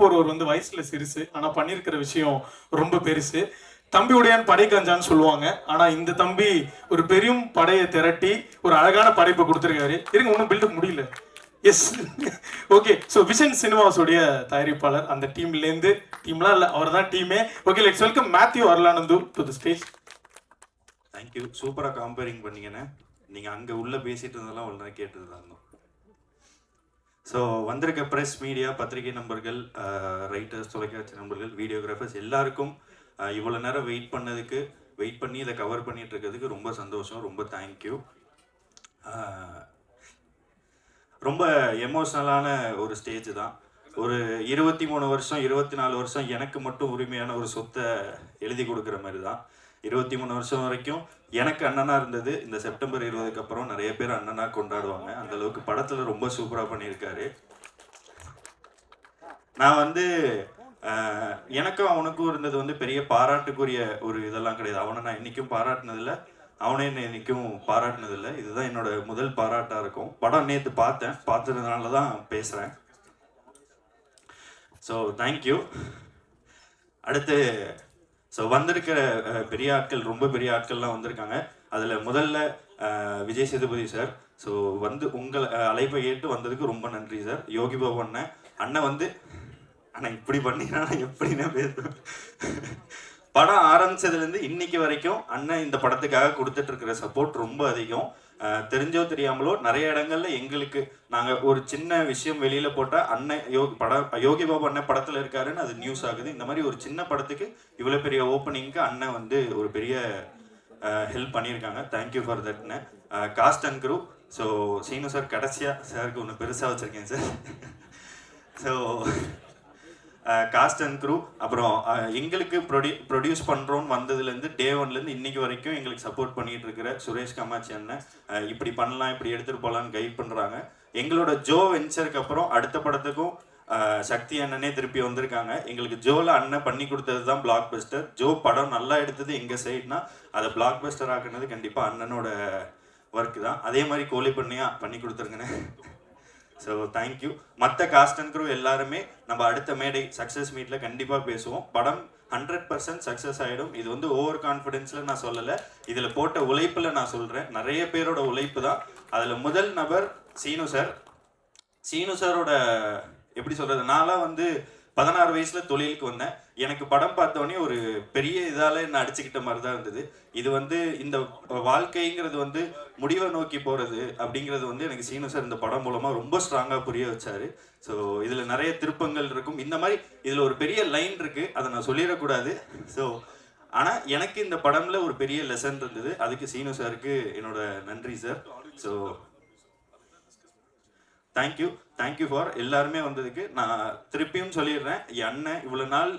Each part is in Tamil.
ஒருவர் வந்து வயசுல சிறுசு, ஆனா பண்ணியிருக்கிற விஷயம் ரொம்ப பெருசு. தம்பி உடையான் படை கஞ்சான்னு சொல்லுவாங்க. ஆனா இந்த தம்பி ஒரு பெரும் படையை திரட்டி ஒரு அழகான படைப்பை கொடுத்துருக்காரு. இருங்க, ஒன்றும் பில்டப் முடியல. Yes, okay. ஸோ விஷன் சினிமாஸோடைய தயாரிப்பாளர், அந்த டீம்லேருந்து, டீம்லாம் இல்லை, அவர் தான் டீமே. Okay, let's welcome Matthew Arlanandu to the stage. Thank you. சூப்பராக காம்பேரிங் பண்ணீங்கன்னு. நீங்கள் அங்கே உள்ளே பேசிட்டு இருந்ததெல்லாம் அவ்வளோ நேரம் கேட்டது தான். ஸோ வந்திருக்க ப்ரெஸ், மீடியா, பத்திரிகை நண்பர்கள், ரைட்டர்ஸ், தொலைக்காட்சி நண்பர்கள், வீடியோகிராஃபர்ஸ் எல்லாருக்கும் இவ்வளோ நேரம் வெயிட் பண்ணி இதை கவர் பண்ணிட்டு இருக்கிறதுக்கு ரொம்ப சந்தோஷம். ரொம்ப தேங்க்யூ. ரொம்ப எமோஷ்னலான ஒரு ஸ்டேஜ் தான். ஒரு 23 வருஷம் 24 வருஷம் எனக்கு மட்டும் உரிமையான ஒரு சொத்தை எழுதி கொடுக்குற மாதிரி தான். 23 வருஷம் வரைக்கும் எனக்கு அண்ணனா இருந்தது. இந்த செப்டம்பர் 20க்கு அப்புறம் நிறைய பேர் அண்ணனா கொண்டாடுவாங்க. அந்த அளவுக்கு படத்துல ரொம்ப சூப்பரா பண்ணியிருக்காரு. நான் வந்து எனக்கும் அவனுக்கும் இருந்தது வந்து பெரிய பாராட்டுக்குரிய ஒரு இதெல்லாம் கிடையாது. அவனை நான் இன்னைக்கும் பாராட்டினதில்லை, அவனே என்னை இன்னைக்கும் பாராட்டினதில்லை. இதுதான் என்னோட முதல் பாராட்டா இருக்கும். படம் நேற்று பார்த்ததுனால தான் பேசுறேன். So thank you. அடுத்து ஸோ வந்திருக்கிற பெரிய ஆட்கள், ரொம்ப பெரிய ஆட்கள்லாம் வந்திருக்காங்க. அதில் முதல்ல விஜய் சேதுபதி சார். ஸோ வந்து உங்கள் அழைப்பை ஏற்று வந்ததுக்கு ரொம்ப நன்றி சார். யோகி பாபு அண்ணன் வந்து ஆனால் இப்படி பண்ணினா எப்படின்னா பேசுவேன். படம் ஆரம்பிச்சதுலேருந்து இன்னைக்கு வரைக்கும் அண்ணன் இந்த படத்துக்காக கொடுத்துட்டு இருக்கிற சப்போர்ட் ரொம்ப அதிகம். தெரிஞ்சோ தெரியாமலோ நிறைய இடங்கள்ல எங்களுக்கு நாங்கள் ஒரு சின்ன விஷயம் வெளியில போட்டால் அண்ணன் யோகி பாபு அண்ணன் படத்தில் இருக்காருன்னு அது நியூஸ் ஆகுது. இந்த மாதிரி ஒரு சின்ன படத்துக்கு இவ்வளோ பெரிய ஓப்பனிங்க்கு அண்ணன் வந்து ஒரு பெரிய ஹெல்ப் பண்ணியிருக்காங்க. தேங்க்யூ ஃபார் தட்னு. Cast and crew. So Seenu sir கடைசியாக சாருக்கு ஒன்று பெருசாக வச்சுருக்கேன் sir. So cast and crew, அப்புறம் எங்களுக்கு ப்ரொடியூஸ் பண்ணுறோன்னு வந்ததுலேருந்து டே ஒன்லேருந்து இன்னைக்கு வரைக்கும் எங்களுக்கு சப்போர்ட் பண்ணிட்டு இருக்கிற சுரேஷ் காமாட்சி அண்ணன், இப்படி பண்ணலாம், இப்படி எடுத்துகிட்டு போகலான்னு கைட் பண்ணுறாங்க. எங்களோட ஜோ வெஞ்சருக்கு அப்புறம் அடுத்த படத்துக்கும் சக்தி அண்ணனே திருப்பி வந்திருக்காங்க. எங்களுக்கு ஜோவில் அண்ணன் பண்ணி கொடுத்தது தான் பிளாக் பஸ்டர். ஜோ படம் நல்லா எடுத்தது எங்கள் சைட்னா அதை பிளாக் பஸ்டர் ஆக்குனது கண்டிப்பாக அண்ணனோட ஒர்க் தான். அதே மாதிரி கோழி பண்ணி கொடுத்துருங்கண்ணே. So thank you. மற்ற காஸ்ட் அண்ட் க்ரூ எல்லாருமே நம்ம அடுத்த மேடை சக்ஸஸ் மீட்டில் கண்டிப்பாக பேசுவோம். படம் 100% சக்ஸஸ் ஆகிடும். இது வந்து ஓவர் கான்ஃபிடென்ஸில் நான் சொல்லலை, இதில் போட்ட உழைப்பில் நான் சொல்கிறேன். நிறைய பேரோட உழைப்பு தான். அதில் முதல் நபர் சீனு சார். சீனு சாரோட எப்படி சொல்கிறது, நான்லாம் வந்து 16 வயசில் தொழிலுக்கு வந்தேன். எனக்கு படம் பார்த்தோன்னே ஒரு பெரிய இதால் என்ன அடிச்சுக்கிட்ட மாதிரி தான் இருந்தது. இது வந்து இந்த வாழ்க்கைங்கிறது வந்து முடிவை நோக்கி போகிறது அப்படிங்கிறது வந்து எனக்கு சீனு சார் இந்த படம் மூலமாக ரொம்ப ஸ்ட்ராங்காக புரிய வச்சார். ஸோ இதில் நிறைய திருப்பங்கள் இருக்கும். இந்த மாதிரி இதில் ஒரு பெரிய லைன் இருக்குது, அதை நான் சொல்லிடக்கூடாது. ஸோ ஆனால் எனக்கு இந்த படம்ல ஒரு பெரிய லெசன் இருந்தது. அதுக்கு சீனு சாருக்கு என்னோட நன்றி சார். ஸோ தேங்க்யூ ஃபார் எல்லாருமே வந்ததுக்கு. நான் திருப்பியும் சொல்லிடுறேன், என் அண்ணன் இவ்வளோ நாள்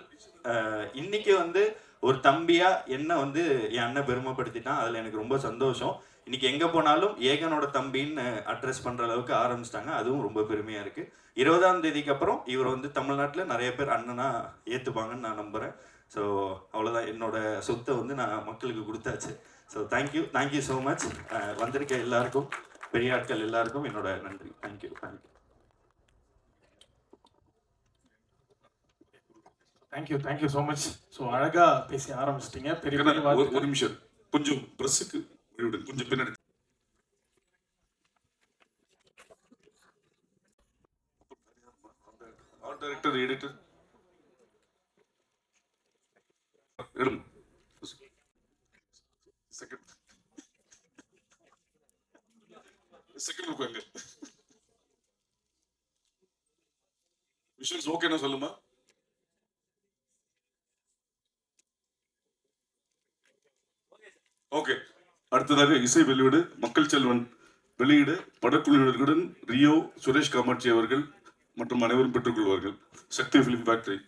இன்னைக்கு வந்து ஒரு தம்பியா என்ன வந்து என் அண்ணன் பெருமைப்படுத்திட்டான். அதில் எனக்கு ரொம்ப சந்தோஷம். இன்னைக்கு எங்கே போனாலும் ஏகனோட தம்பின்னு அட்ரஸ் பண்ணுற அளவுக்கு ஆரம்பிச்சிட்டாங்க. அதுவும் ரொம்ப பெருமையாக இருக்குது. 20ஆம் தேதிக்கு அப்புறம் இவர் வந்து தமிழ்நாட்டில் நிறைய பேர் அண்ணனா ஏற்றுப்பாங்கன்னு நான் நம்புகிறேன். ஸோ அவ்வளோதான், என்னோட சொத்தை வந்து நான் மக்களுக்கு கொடுத்தாச்சு. So thank you so much. வந்திருக்க எல்லாருக்கும், பெரிய ஆட்கள் எல்லாருக்கும் என்னோட நன்றி. Thank you. Thank you so much. So அழகா பேசி ஆரம்பிச்சிட்டீங்க. ஒரு நிமிஷம், கொஞ்சம் பிரஸுக்கு கொஞ்சம் பின்னாடி. ஆர்ட் டைரக்டர், எடிட்டர் எடும் செகண்ட் உட்காங்க. விஷுவல்ஸ் ஓகேனா சொல்லுமா? ஓகே. அடுத்ததாக இசை வெளியீடு மக்கள் செல்வன் வெளியீடு படக்குழுவினர்களுடன் ரியோ, சுரேஷ் காமாட்சி அவர்கள் மற்றும் அனைவரும் பெற்றுக்கொள்வார்கள். சக்தி பிலிம் ஃபேக்டரி.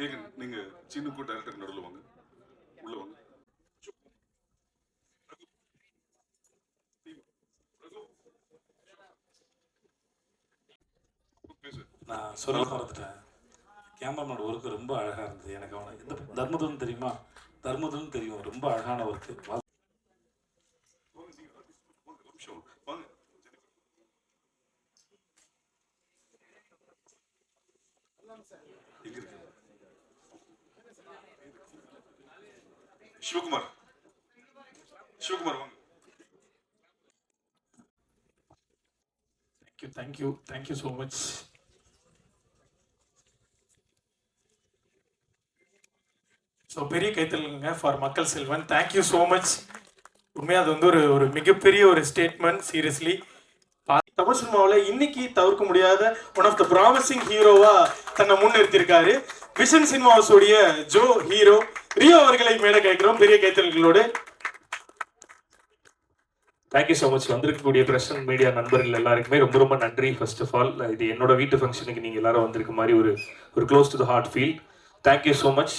ஏகன் நீங்க சீனுக்கும் டைரக்டர் நடுவில் வாங்க, உள்ள வாங்க. நான் சொல்ல மறந்துட்டேன். கேமராமேனோட ஒர்க்கு ரொம்ப அழகாக இருந்தது. எனக்கு அவனை இந்த தர்மதுன்னு தெரியுமா? தர்மதுன்னு தெரியும். ரொம்ப அழகான ஒர்க்கு. சிவகுமார், சிவகுமார் வாங்க. Thank you so much. So பெரிய கைத்தலுங்க ஃபார் மக்கள் செல்வன். Thank you so much. உண்மையாக அது வந்து ஒரு மிகப்பெரிய ஒரு ஸ்டேட்மெண்ட். சீரியஸ்லி தமிழ் சினிமாவில் இன்னைக்கு தவிர்க்க முடியாத ஒன் ஆஃப் த ப்ராமிசிங் ஹீரோவா தன்னை முன்னிறுத்தியிருக்காரு விஷன் சினிமாஸோடைய ஜோ ஹீரோ ரியோ அவர்களை மேலே கேட்கிறோம் பெரிய கைத்தல்களோடு. Thank you so much. வந்திருக்கக்கூடிய பிரஸ் அண்ட் மீடியா நண்பர்கள் எல்லாருக்குமே ரொம்ப ரொம்ப நன்றி. ஃபர்ஸ்ட் ஆஃப் ஆல் இது என்னோட வீட்டு ஃபங்க்ஷனுக்கு நீங்கள் எல்லாரும் வந்திருக்க மாதிரி ஒரு close to the heart feel. Thank you so much.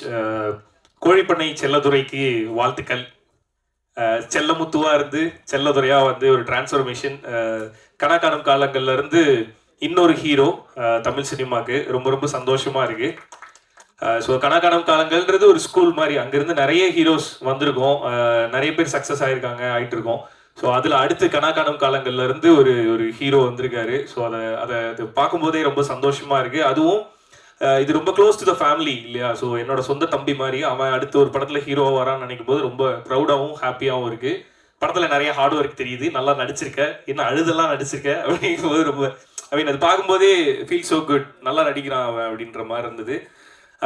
கோழிப்பண்ணை செல்லதுரைக்கு வாழ்த்துக்கள். செல்லமுத்துவா இருந்து செல்லதுரையா வந்து ஒரு டிரான்ஸ்ஃபர்மேஷன். கணக்கான காலங்கள்ல இருந்து இன்னொரு ஹீரோ தமிழ் சினிமாவுக்கு ரொம்ப ரொம்ப சந்தோஷமா இருக்கு. ஸோ கணக்கானம் காலங்கள்ன்றது ஒரு ஸ்கூல் மாதிரி. அங்கேருந்து நிறைய ஹீரோஸ் வந்திருக்கோம், நிறைய பேர் சக்ஸஸ் ஆகிட்டு இருக்கோம். ஸோ அதில் அடுத்து கணக்கானம் காலங்கள்ல இருந்து ஒரு ஹீரோ வந்திருக்காரு. ஸோ அதை பார்க்கும்போதே ரொம்ப சந்தோஷமா இருக்கு. அதுவும் இது ரொம்ப க்ளோஸ் டு த ஃபேமிலி இல்லையா? ஸோ என்னோட சொந்த தம்பி மாதிரி அவன் அடுத்து ஒரு படத்தில் ஹீரோவாக வரான்னு நினைக்கும் போது ரொம்ப ப்ரௌடாகவும் ஹாப்பியாகவும் இருக்கு. படத்தில் நிறைய ஹார்ட் ஒர்க் தெரியுது. நல்லா நடிச்சிருக்க, என்ன அழுதெல்லாம் நடிச்சிருக்க அப்படிங்கும்போது ரொம்ப அது பார்க்கும்போதே ஃபீல் ஸோ குட். நல்லா நடிக்கிறான் அவன் அப்படின்ற மாதிரி இருந்தது.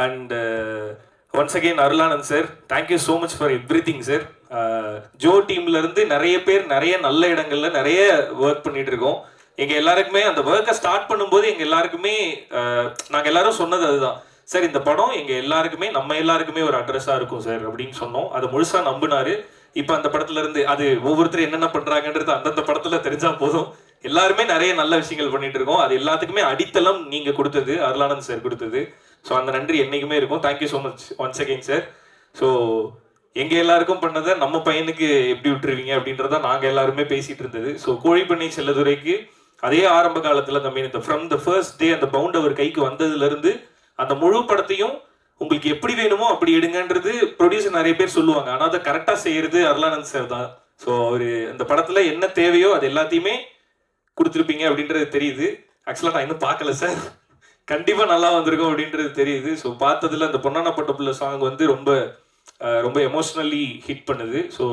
And once again Arulanand sir, thank you so much for every thing sir. Joe டீம்ல இருந்து நிறைய பேர் நிறைய நல்ல இடங்கள்ல நிறைய ஒர்க் பண்ணிட்டு இருக்கோம். எங்க எல்லாருக்குமே அந்த ஒர்க்கை ஸ்டார்ட் பண்ணும்போது எங்க எல்லாருக்குமே நாங்க எல்லாரும் சொன்னது அதுதான் சார், இந்த படம் எங்க எல்லாருக்குமே நம்ம எல்லாருக்குமே ஒரு அட்ரஸா இருக்கும் சார் அப்படின்னு சொன்னோம். அதை முழுசா நம்பினாரு. இப்ப அந்த படத்துல இருந்து அது ஒவ்வொருத்தரும் என்னென்ன பண்றாங்கன்றது அந்தந்த படத்துல தெரிஞ்சா போதும். எல்லாருமே நிறைய நல்ல விஷயங்கள் பண்ணிட்டு இருக்கோம். அது எல்லாத்துக்குமே அடித்தளம் நீங்க கொடுத்தது, அருளானந்த் சார் கொடுத்தது. ஸோ அந்த நன்றி என்னைக்குமே இருக்கும். Thank you so much once again sir. So எங்க எல்லாருக்கும் பண்ணதை நம்ம பையனுக்கு எப்படி விட்டுருவீங்க அப்படின்றத நாங்க எல்லாருமே பேசிட்டு இருந்தது. ஸோ கோழிப்பண்ணை செல்லதுரைக்கு அதே ஆரம்ப காலத்துல இந்த ஃப்ரம் த ஃபர்ஸ்ட் டே அந்த பவுண்ட் அவர் கைக்கு வந்ததுல இருந்து அந்த முழு படத்தையும் உங்களுக்கு எப்படி வேணுமோ அப்படி எடுங்கன்றது ப்ரொடியூசர் நிறைய பேர் சொல்லுவாங்க. ஆனால் அதை கரெக்டாக செய்யறது அருளானந்த் சார் தான். ஸோ அவர் அந்த படத்துல என்ன தேவையோ அது எல்லாத்தையுமே கொடுத்துருப்பீங்க அப்படின்றது தெரியுது. ஆக்சுவலாக நான் இன்னும் பார்க்கல சார், கண்டிப்பா நல்லா வந்திருக்கும் அப்படின்றது தெரியுது. ஸோ பார்த்ததுல அந்த பொன்னான பட்டப்புள்ள சாங் வந்து ரொம்ப ரொம்ப எமோஷ்னலி ஹிட் பண்ணுது. ஸோ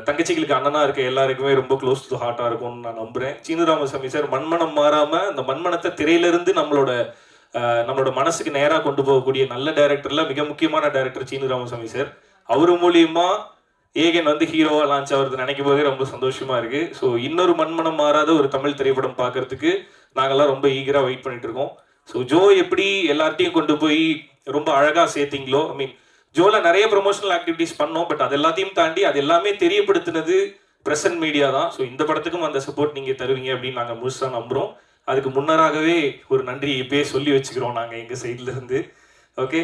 தங்கச்சிகளுக்கு அண்ணனா இருக்க எல்லாருக்குமே ரொம்ப க்ளோஸ் டு ஹார்ட்டா இருக்கும்னு நான் நம்புறேன். சீனு ராமசாமி சார் மண்மனம் மாறாம அந்த மண்மனத்தை திரையிலிருந்து நம்மளோட மனசுக்கு நேராக கொண்டு போகக்கூடிய நல்ல டைரக்டர்ல மிக முக்கியமான டைரக்டர் சீனு ராமசாமி சார். அவரு மூலியமா ஏகன் வந்து ஹீரோவா லான்ச் ஆகுறது நினைக்கும் போதே ரொம்ப சந்தோஷமா இருக்கு. ஸோ இன்னொரு மண்மனம் மாறாத ஒரு தமிழ் திரைப்படம் பார்க்கறதுக்கு நாங்கெல்லாம் ரொம்ப ஈகரா வெயிட் பண்ணிட்டு இருக்கோம். ஸோ ஜோ எப்படி எல்லார்ட்டையும் கொண்டு போய் ரொம்ப அழகா சேர்த்தீங்களோ, ஜோல நிறைய ப்ரொமோஷனல் ஆக்டிவிட்டிஸ் பண்ணோம். பட் அது எல்லாத்தையும் தாண்டி அது எல்லாமே தெரியப்படுத்தினது பிரஸ் அண்ட் மீடியா தான். ஸோ இந்த படத்துக்கும் அந்த சப்போர்ட் நீங்க தருவீங்க அப்படின்னு நாங்கள் முழுசா நம்புறோம். அதுக்கு முன்னராகவே ஒரு நன்றி இப்பயே சொல்லி வச்சுக்கிறோம் நாங்க எங்க சைட்ல இருந்து. Okay,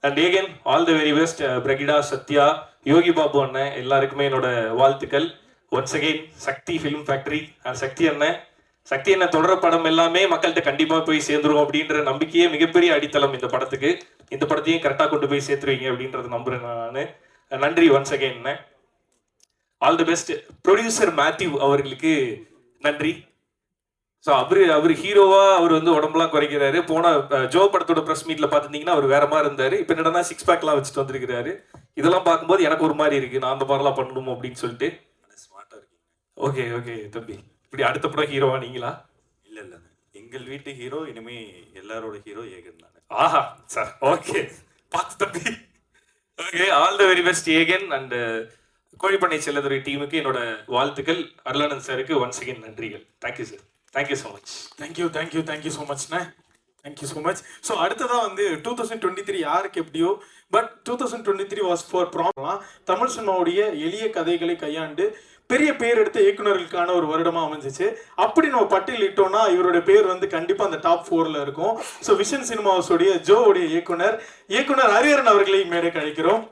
and Aegan all the very best. Brigida, Sathya, Yogi Babu அண்ணன் எல்லாருக்குமே என்னோட வாழ்த்துக்கள். Once again Sakthi film factory and Sakthi அண்ணன் தொடர படம் எல்லாமே மக்கள்கிட்ட கண்டிப்பா போய் சேர்ந்துரும் அப்படின்ற நம்பிக்கையே மிகப்பெரிய அடித்தளம் இந்த படத்துக்கு. இந்த படத்தையும் கரெக்டா கொண்டு போய் சேர்த்துருவீங்க அப்படின்றத நம்புறேன் நான். நன்றி once again. All the best. Producer Mathew அவர்களுக்கு நன்றி. ஸோ அவரு ஹீரோவா அவர் வந்து உடம்புலாம் குறைக்கிறாரு. போன ஜோ படத்தோட ப்ரெஸ் மீட்ல பார்த்துருந்தீங்கன்னா அவர் வேற மாதிரி இருந்தாரு. இப்போ என்னன்னா 6 பேக்லாம் வச்சுட்டு வந்திருக்கிறாரு. இதெல்லாம் பார்க்கும்போது எனக்கு ஒரு மாதிரி இருக்கு, நான் அந்த மாதிரிலாம் பண்ணணுமோ அப்படின்னு சொல்லிட்டு. ஸ்மார்ட்டா இருக்கீங்க. ஓகே ஓகே தம்பி, இப்படி அடுத்த படம் ஹீரோவா நீங்களா? இல்ல எங்கள் வீட்டு ஹீரோ இனிமே எல்லாரோட ஹீரோ ஏகன் தான். ஆஹா சார், ஓகே பார்த்து தம்பி. Okay, all the very best Aegan. And Kozhipannai Chelladurai டீமுக்கு என்னோட வாழ்த்துக்கள். அருளானந்த் சாருக்கு ஒன்ஸ் அகெயின் நன்றிகள். Thank you sir, thank you so much. Thank you so மச்ண்ணே. Thank you so much. ஸோ அடுத்ததான் வந்து 2023 யாருக்கு எப்படியோ, but 2023 was for problem. Tamil சினிமாவுடைய எளிய கதைகளை கையாண்டு பெரிய பேர் எடுத்த இயக்குனர்களுக்கான ஒரு வருடமா அமைஞ்சிச்சு. அப்படி நம்ம பட்டியலிட்டோம்னா இவருடைய பேர் வந்து கண்டிப்பா அந்த டாப் 4ல இருக்கும். ஸோ விஷன் சினிமாஸோடைய ஜோவுடைய இயக்குனர் ஹரிஹரன் அவர்களை மேடைக்கு அழைக்கிறோம்.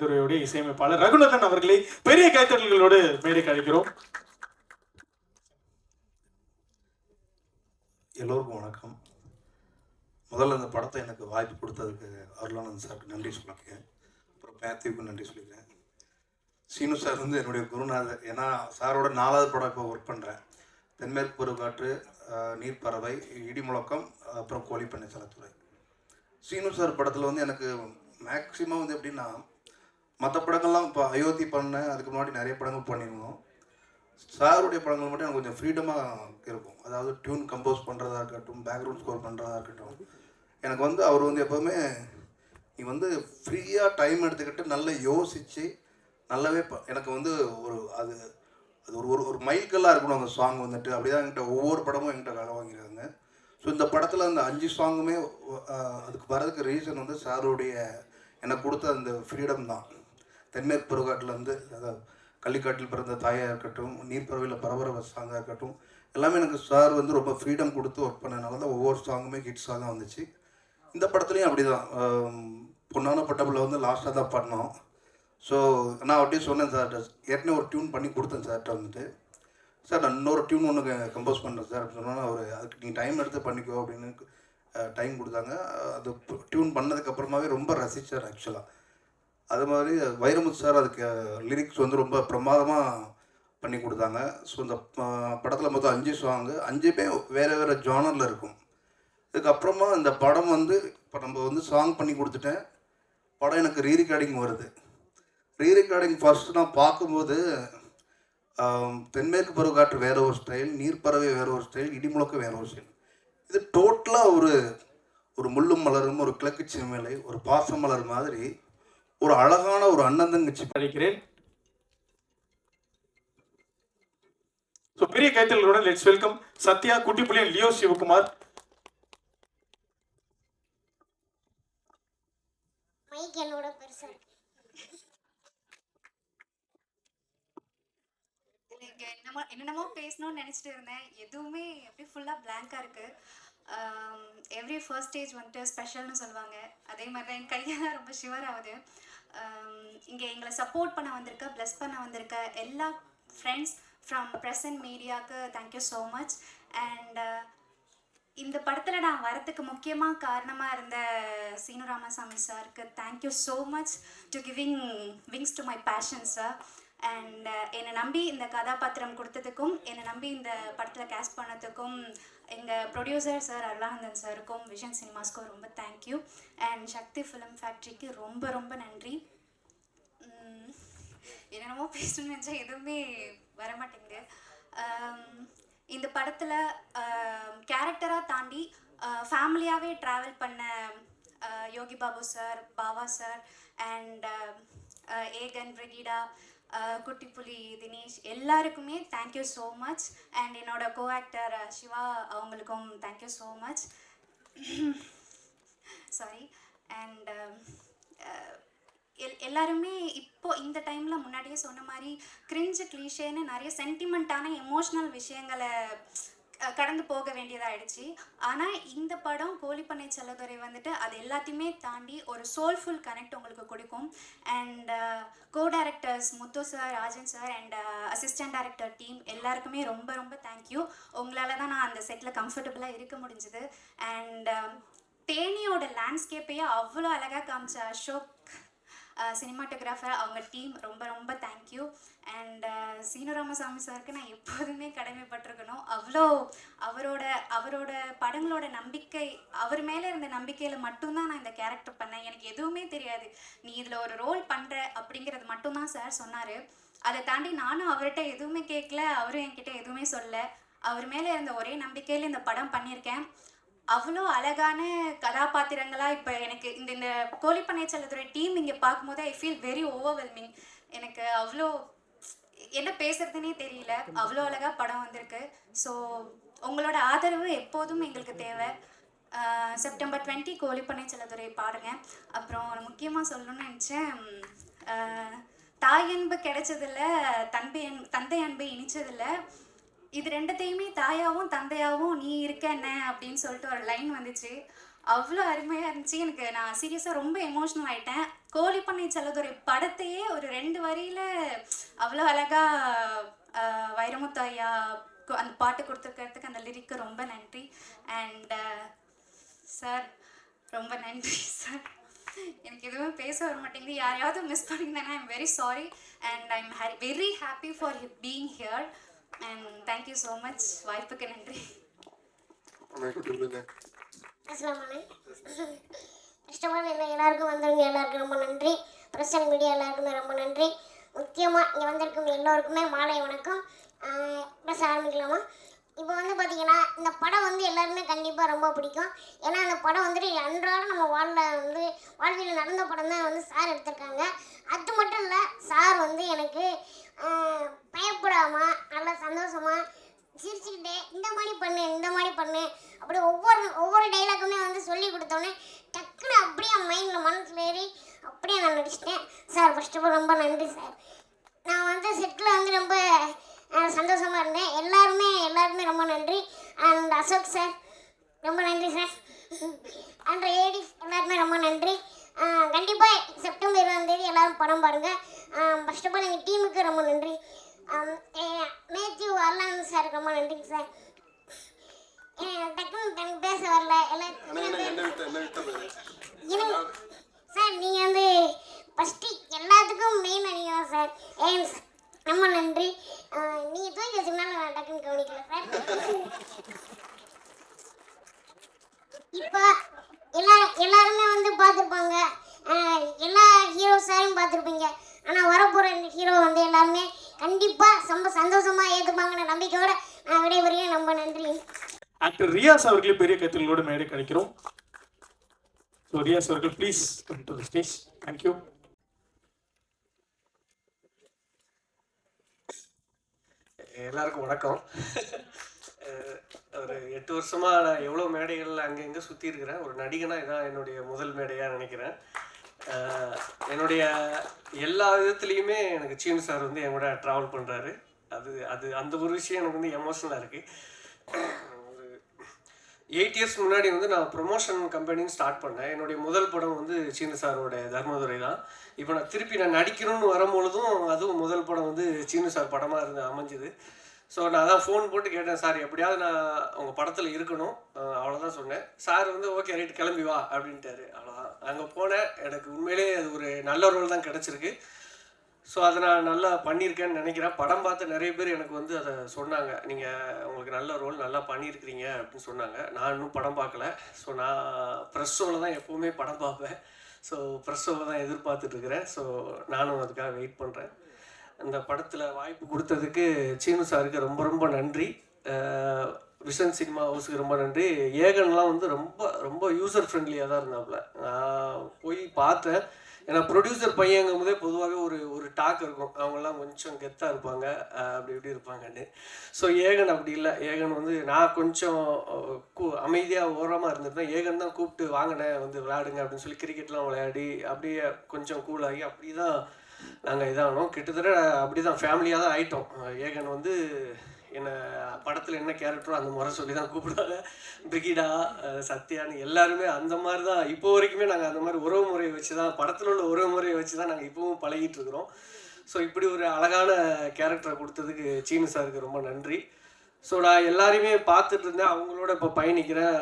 துறையுடைய இசையமைப்பாளர் ரகுநாதன் அவர்களை பெரிய கைத்தட்டல்களோடு மேடைக்கு அழைக்கிறோம். எல்லோருக்கும் வணக்கம். முதல்ல இந்த படத்தை எனக்கு வாய்ப்பு கொடுத்ததுக்கு அருளானந்த் சாருக்கு நன்றி சொல்லிக்கிறேன். அப்புறம் மேத்யூக்கும் நன்றி சொல்லிக்கிறேன். சீனு சார் வந்து என்னுடைய குருநாதர். ஏன்னா சாரோட 4வது படம் இப்போ ஒர்க் பண்ணுறேன். தென்மேற்கு பருவக்காற்று, நீர்ப்பறவை, இடிமுழக்கம், அப்புறம் கோழிப்பண்ணை செலத்துறை. சீனு சார் படத்தில் வந்து எனக்கு மேக்ஸிமம் வந்து எப்படின்னா, மற்ற படங்கள்லாம் இப்போ அயோத்தி பண்ணேன், அதுக்கு முன்னாடி நிறைய படங்கள் பண்ணியிருந்தோம். சாருடைய படங்கள் மட்டும் எனக்கு கொஞ்சம் ஃப்ரீடமாக இருக்கும். அதாவது டியூன் கம்போஸ் பண்ணுறதா இருக்கட்டும், பேக்ரவுண்ட் ஸ்கோர் பண்ணுறதா இருக்கட்டும், எனக்கு வந்து அவர் வந்து எப்போவுமே நீ வந்து ஃப்ரீயாக டைம் எடுத்துக்கிட்டு நல்லா யோசித்து நல்லாவே எனக்கு வந்து ஒரு அது அது ஒரு ஒரு ஒரு மைல்கல்லாக இருக்கணும் அந்த சாங் வந்துட்டு. அப்படி தான் என்கிட்ட ஒவ்வொரு படமும் என்கிட்ட வேலை வாங்கியிருக்காங்க. ஸோ இந்த படத்தில் அந்த 5 சாங்குமே அதுக்கு வரதுக்கு ரீசன் வந்து சாருடைய எனக்கு கொடுத்த அந்த ஃப்ரீடம் தான். தென்மேற்கு பருவக்காட்டிலேருந்து, அதாவது கள்ளிக்காட்டில் பிறந்த தாயாக இருக்கட்டும், நீர்ப்பறவையில் பரபரவ சாங்காக இருக்கட்டும், எல்லாமே எனக்கு சார் வந்து ரொம்ப ஃப்ரீடம் கொடுத்து ஒர்க் பண்ணனால தான் ஒவ்வொரு சாங்குமே ஹிட் சாங்காக வந்துச்சு. இந்த படத்துலையும் அப்படி தான். பொன்னான பட்டபில் வந்து லாஸ்ட்டாக தான் பண்ணோம். ஸோ நான் அப்படியே சொன்னேன் சார், ஏற்கனவே ஒரு டியூன் பண்ணி கொடுத்தேன் சார்கிட்ட வந்துட்டு, சார் நான் இன்னொரு டியூன் ஒன்று கம்போஸ் பண்ணுறேன் சார் அப்படின்னு சொன்னால், அவர் அதுக்கு நீ டைம் எடுத்து பண்ணிக்கோ அப்படின்னு டைம் கொடுத்தாங்க. அது டியூன் பண்ணதுக்கப்புறமாவே ரொம்ப ரசித்தார் ஆக்சுவலாக. அது மாதிரி வைரமுத்து சார் அதுக்கு லிரிக்ஸ் வந்து ரொம்ப பிரமாதமாக பண்ணி கொடுத்தாங்க. ஸோ இந்த படத்தில் மொத்தம் 5 சாங்கு, 5மே வேறு வேறு ஜானரில் இருக்கும். இதுக்கப்புறமா இந்த படம் வந்து இப்போ நம்ம வந்து சாங் பண்ணி கொடுத்துட்டேன். படம் எனக்கு ரீரெக்கார்டிங் வருது. ரீரெக்கார்டிங் ஃபர்ஸ்ட் நான் பார்க்கும்போது தென்மேற்கு பருவக்காற்று வேறு ஒரு ஸ்டைல், நீர்ப்பறவை வேறு ஒரு ஸ்டைல், இடிமுழக்கம் வேறு ஒரு ஸ்டைல். இது டோட்டலாக ஒரு முள்ளும் மலரும், ஒரு கிழக்கு சிறுமலை, ஒரு பாசம் மலர் மாதிரி ஒரு அழகான ஒரு அண்ணன் தங்கச்சி படிக்கிறேன். ஸோ பெரிய கைத்தட்டலுடன் let's welcome Sathya, Kuttipuliyan, Leo Sivakumar. Mike என்னோட பெருசா இருக்கு. என்னென்னமோ பேசணும்னு நினச்சிட்டு இருந்தேன். எதுவுமே அப்படியே ஃபுல்லாக பிளாங்காக இருக்குது. எவ்ரி ஃபர்ஸ்ட் ஸ்டேஜ் வந்துட்டு ஸ்பெஷல்னு சொல்லுவாங்க. அதே மாதிரி தான் என் கையெல்லாம் ரொம்ப ஷிவர் ஆகுது. இங்கே எங்களை சப்போர்ட் பண்ண வந்திருக்க, ப்ளஸ் பண்ண வந்திருக்க எல்லா ஃப்ரெண்ட்ஸ் ஃப்ரம் ப்ரெசன்ட் மீடியாவுக்கு தேங்க்யூ ஸோ மச். அண்ட் இந்த படத்தில் நான் வரத்துக்கு முக்கியமாக காரணமாக இருந்த சீனு ராமசாமி சாருக்கு thank you so much to giving wings to my passion sir. And என்னை நம்பி இந்த கதாபாத்திரம் கொடுத்ததுக்கும், என்னை நம்பி இந்த படத்தில் கேஸ்ட் பண்ணதுக்கும் எங்கள் ப்ரொடியூசர் சார் அருளானந்தன் சாருக்கும், விஷன் சினிமாஸ்க்கும் ரொம்ப தேங்க்யூ. அண்ட் சக்தி ஃபிலிம் ஃபேக்ட்ரிக்கு ரொம்ப ரொம்ப நன்றி. என்னென்னமோ பேசணும்னு நினச்சா எதுவுமே வரமாட்டேங்குது. இந்த படத்தில் கேரக்டராக தாண்டி ஃபேமிலியாகவே ட்ராவல் பண்ண Yogi Babu sir, Bava sir, and Aegan, Brigida, Kuttipuli, Dinesh எல்லாருக்குமே தேங்க்யூ ஸோ மச். அண்ட் என்னோட கோ ஆக்டர் சிவா அவங்களுக்கும் thank you so much. Sorry. And எல்லாருமே இப்போ இந்த டைமில் முன்னாடியே சொன்ன மாதிரி கிரிஞ்சு கிளீஷேன்னு நிறைய சென்டிமெண்ட்டான எமோஷ்னல் விஷயங்களை கடந்து போக வேண்டியதாகிடுச்சு. ஆனால் இந்த படம் கோழிப்பண்ணை செல்லதுரை வந்துட்டு அது எல்லாத்தையுமே தாண்டி ஒரு சோல்ஃபுல் கனெக்ட் உங்களுக்கு கொடுக்கும். And go directors Muthu sir, Rajan sir, and assistant director team எல்லாருக்குமே ரொம்ப ரொம்ப தேங்க்யூ. உங்களால் தான் நான் அந்த செட்டில் கம்ஃபர்டபுளாக இருக்க முடிஞ்சுது. அண்ட் தேனியோட லேண்ட்ஸ்கேப்பையே அவ்வளோ அழகாக காமிச்ச அசோக் சினிமாட்டோகிராஃபர், அவங்க டீம் ரொம்ப ரொம்ப தேங்க்யூ. அண்ட் சீனு ராமசாமி சாருக்கு நான் எப்போதுமே கடமைப்பட்டிருக்கணும். அவ்வளோ அவரோட படங்களோட நம்பிக்கை, அவர் மேலே இருந்த நம்பிக்கையில் மட்டும்தான் நான் இந்த கேரக்டர் பண்ணேன். எனக்கு எதுவுமே தெரியாது. நீ இதில் ஒரு ரோல் பண்ணுற அப்படிங்கிறது மட்டும்தான் சார் சொன்னார். அதை தாண்டி நானும் அவர்கிட்ட எதுவுமே கேட்கல, அவரும் என்கிட்ட எதுவுமே சொல்லலை. அவர் மேலே இருந்த ஒரே நம்பிக்கையில் இந்த படம் பண்ணியிருக்கேன். அவ்வளோ அழகான கதாபாத்திரங்களாக இப்போ எனக்கு இந்த கோழிப்பண்ணை செல்லதுரை டீம் இங்கே பார்க்கும்போது ஐ ஃபீல் வெரி ஓவர்வெல்மிங். எனக்கு அவ்வளோ என்ன பேசுறதுனே தெரியல. அவ்வளோ அழகாக படம் வந்திருக்கு. ஸோ உங்களோட ஆதரவு எப்போதும் எங்களுக்கு தேவை. செப்டம்பர் 20 கோழிப்பண்ணை செல்லதுரை பாருங்க. அப்புறம் முக்கியமாக சொல்லணும்னு நினச்சேன், தாய் அன்பு கிடைச்சதில்ல, தந்தை அன்பு இனிச்சதில்ல. இது ரெண்டுத்தையுமே தாயாவும் தந்தையாவும் நீ இருக்க என்ன அப்படின்னு சொல்லிட்டு ஒரு லைன் வந்துச்சு. அவ்வளோ அருமையாக இருந்துச்சு. எனக்கு நான் சீரியஸாக ரொம்ப எமோஷ்னல் ஆகிட்டேன். கோழிப்பண்ணை செல்லதுரை படத்தையே ஒரு 2 வரியில் அவ்வளோ அழகாக வைரமுத்து ஐயா அந்த பாட்டு கொடுத்துருக்கிறதுக்கு அந்த லிரிக்கு ரொம்ப நன்றி. அண்ட் சார் ரொம்ப நன்றி சார். எனக்கு எதுவும் பேச வர மாட்டேங்குது. யாரையாவது மிஸ் பண்ணியிருந்தேன்னா I'm very sorry. And I'm very happy for being here. And thank you so much. வாய்ப்புக்கு நன்றி. கஷ்டமான எல்லாருக்கும் வந்தவங்க எல்லாருக்கும் ரொம்ப நன்றி. ப்ரெஸ் அண்ட் மீடியா எல்லாருக்குமே ரொம்ப நன்றி. முக்கியமாக இங்கே வந்திருக்கும் எல்லோருக்குமே மாலை வணக்கம். ப்ளஸ் ஆரம்பிக்கலாமா? இப்போ வந்து பார்த்திங்கன்னா இந்த படம் வந்து எல்லாருமே கண்டிப்பாக ரொம்ப பிடிக்கும். ஏன்னா அந்த படம் வந்துட்டு அன்றாடம் நம்ம வாழ்வியில் நடந்த படம் தான் வந்து சார் எடுத்திருக்காங்க. அது மட்டும் இல்லை, சார் வந்து எனக்கு பயப்படாமல் நல்லா சந்தோஷமாக சிரிச்சுக்கிட்டே இந்த மாதிரி பண்ணு அப்படி ஒவ்வொரு டைலாக்குமே வந்து சொல்லி கொடுத்தோன்னே டக்குன்னு அப்படியே மைண்டில் மனசில் ஏறி அப்படியே நான் நடிச்சிட்டேன். சார் ஃபர்ஸ்ட் ஆஃப் ஆல் ரொம்ப நன்றி சார். நான் வந்து செட்டில் வந்து ரொம்ப சந்தோஷமாக இருந்தேன். எல்லாருமே ரொம்ப நன்றி. அண்ட் அசோக் சார் ரொம்ப நன்றி சார். அண்ட் ஏடி எல்லாருமே ரொம்ப நன்றி. கண்டிப்பாக செப்டம்பர் 20 எல்லோரும் படம் பாருங்கள். ஃபர்ஸ்ட் ஆஃப் ஆல் எங்கள் டீமுக்கு ரொம்ப நன்றி. மேத்யூ அர்லான் சார் ரொம்ப நன்றிங்க சார். டக்குன்னு எனக்கு பேச வரல சார். நீங்கள் வந்து ஃபஸ்ட்டு எல்லாத்துக்கும் மெயினாக நீங்கள் தான் சார். ஏன் சார் ரொம்ப நன்றி. நீங்கள் தூக்கி வச்சுனால நான் டக்குன்னு கவனிக்கல சார். இப்போ எல்லாருமே வந்து பார்த்துருப்பாங்க, எல்லா ஹீரோ சாரையும் பார்த்துருப்பீங்க. ஆனால் வரப்போகிற இந்த ஹீரோ வந்து எல்லாருமே கண்டிப்பாக ரொம்ப சந்தோஷமாக ஏற்றுப்பாங்கன்ற நம்பிக்கையோட நான் விடைபெறுகிறேன். ரொம்ப நன்றி. ஆக்டர் ரியாஸ் அவர்களே பெரிய கத்திகளோடு மேடை கிடைக்கிறோம். ஸோ ரியாஸ் அவர்கள் please come to the stage. Thank you. எல்லாருக்கும் வணக்கம். ஒரு 8 வருஷமாக நான் எவ்வளோ மேடைகளில் அங்கங்கே சுற்றி இருக்கிறேன். ஒரு நடிகனாக இதான் என்னுடைய முதல் மேடையாக நினைக்கிறேன். என்னுடைய எல்லா விதத்துலேயுமே எனக்கு சீனு சார் வந்து என் கூட ட்ராவல் பண்ணுறாரு. அந்த ஒரு விஷயம் எனக்கு வந்து எமோஷனலாக இருக்குது. ஒரு 8 இயர்ஸ் முன்னாடி வந்து நான் ப்ரொமோஷன் கம்பெனின்னு ஸ்டார்ட் பண்ணேன். என்னுடைய முதல் படம் வந்து சீனு சாரோட தர்மதுரை தான். இப்போ நான் திருப்பி நடிக்கணும்னு வரும்பொழுதும் அதுவும் முதல் படம் வந்து சீனு சார் படமாக அமைஞ்சுது. ஸோ நான் அதான் ஃபோன் போட்டு கேட்டேன், சார் எப்படியாவது நான் உங்கள் படத்தில் இருக்கணும், அவ்வளோதான் சொன்னேன். சார் வந்து ஓகே ரைட் கிளம்பி வா அப்படின்ட்டாரு. அவ்வளோதான். அங்கே போனேன். எனக்கு உண்மையிலே அது ஒரு நல்ல ரோல் தான் கிடச்சிருக்கு. ஸோ அதை நான் நல்லா பண்ணியிருக்கேன்னு நினைக்கிறேன். படம் பார்த்து நிறைய பேர் எனக்கு வந்து அதை சொன்னாங்க, நீங்கள் உங்களுக்கு நல்ல ரோல் நல்லா பண்ணியிருக்கிறீங்க அப்படின்னு சொன்னாங்க. நான் இன்னும் படம் பார்க்கல. ஸோ நான் ப்ரெஸ் ஷோவில் தான் எப்போவுமே படம் பார்ப்பேன். ஸோ ப்ரெஸ் ஷோவை தான் எதிர்பார்த்துட்ருக்கிறேன். ஸோ நானும் அதுக்காக வெயிட் பண்ணுறேன். இந்த படத்தில் வாய்ப்பு கொடுத்ததுக்கு சீனு சாருக்கு ரொம்ப ரொம்ப நன்றி. விஷன் சினிமா ஹவுஸுக்கு ரொம்ப நன்றி. ஏகன்லாம் வந்து ரொம்ப ரொம்ப யூசர் ஃப்ரெண்ட்லியாக தான் இருந்தாப்புல. நான் போய் பார்த்தேன். ஏன்னா ப்ரொடியூசர் பையங்கும் போதே பொதுவாகவே ஒரு டாக் இருக்கும், அவங்கெல்லாம் கொஞ்சம் கெத்தாக இருப்பாங்க, அப்படி இப்படி இருப்பாங்கன்னு. ஸோ ஏகன் அப்படி இல்லை. ஏகன் வந்து நான் கொஞ்சம் அமைதியாக ஓரமாக இருந்திருந்தேன். ஏகன் தான் கூப்பிட்டு வாங்கினேன் வந்து விளையாடுங்க அப்படின்னு சொல்லி கிரிக்கெட்லாம் விளையாடி அப்படியே கொஞ்சம் கூலாகி அப்படி தான் நாங்கள் இதானோம். கிட்டத்தட்ட அப்படி தான் ஃபேமிலியாக தான் ஆகிட்டோம். ஏகன் வந்து என்னை படத்தில் என்ன கேரக்டரோ அந்த முறை சொல்லி தான் கூப்பிடுவாங்க. பிரிகிடா, சத்யான்னு எல்லாருமே அந்த மாதிரி தான். இப்போ வரைக்குமே நாங்கள் அந்த மாதிரி உறவு முறையை வச்சு தான், படத்தில் உள்ள உறவு முறையை வச்சு தான் நாங்கள் இப்போவும் பழகிட்டு இருக்கிறோம். ஸோ இப்படி ஒரு அழகான கேரக்டரை கொடுத்ததுக்கு சீனு சாருக்கு ரொம்ப நன்றி. ஸோ நான் எல்லாரையுமே பார்த்துட்டு இருந்தேன். அவங்களோட இப்போ பயணிக்கிறேன்.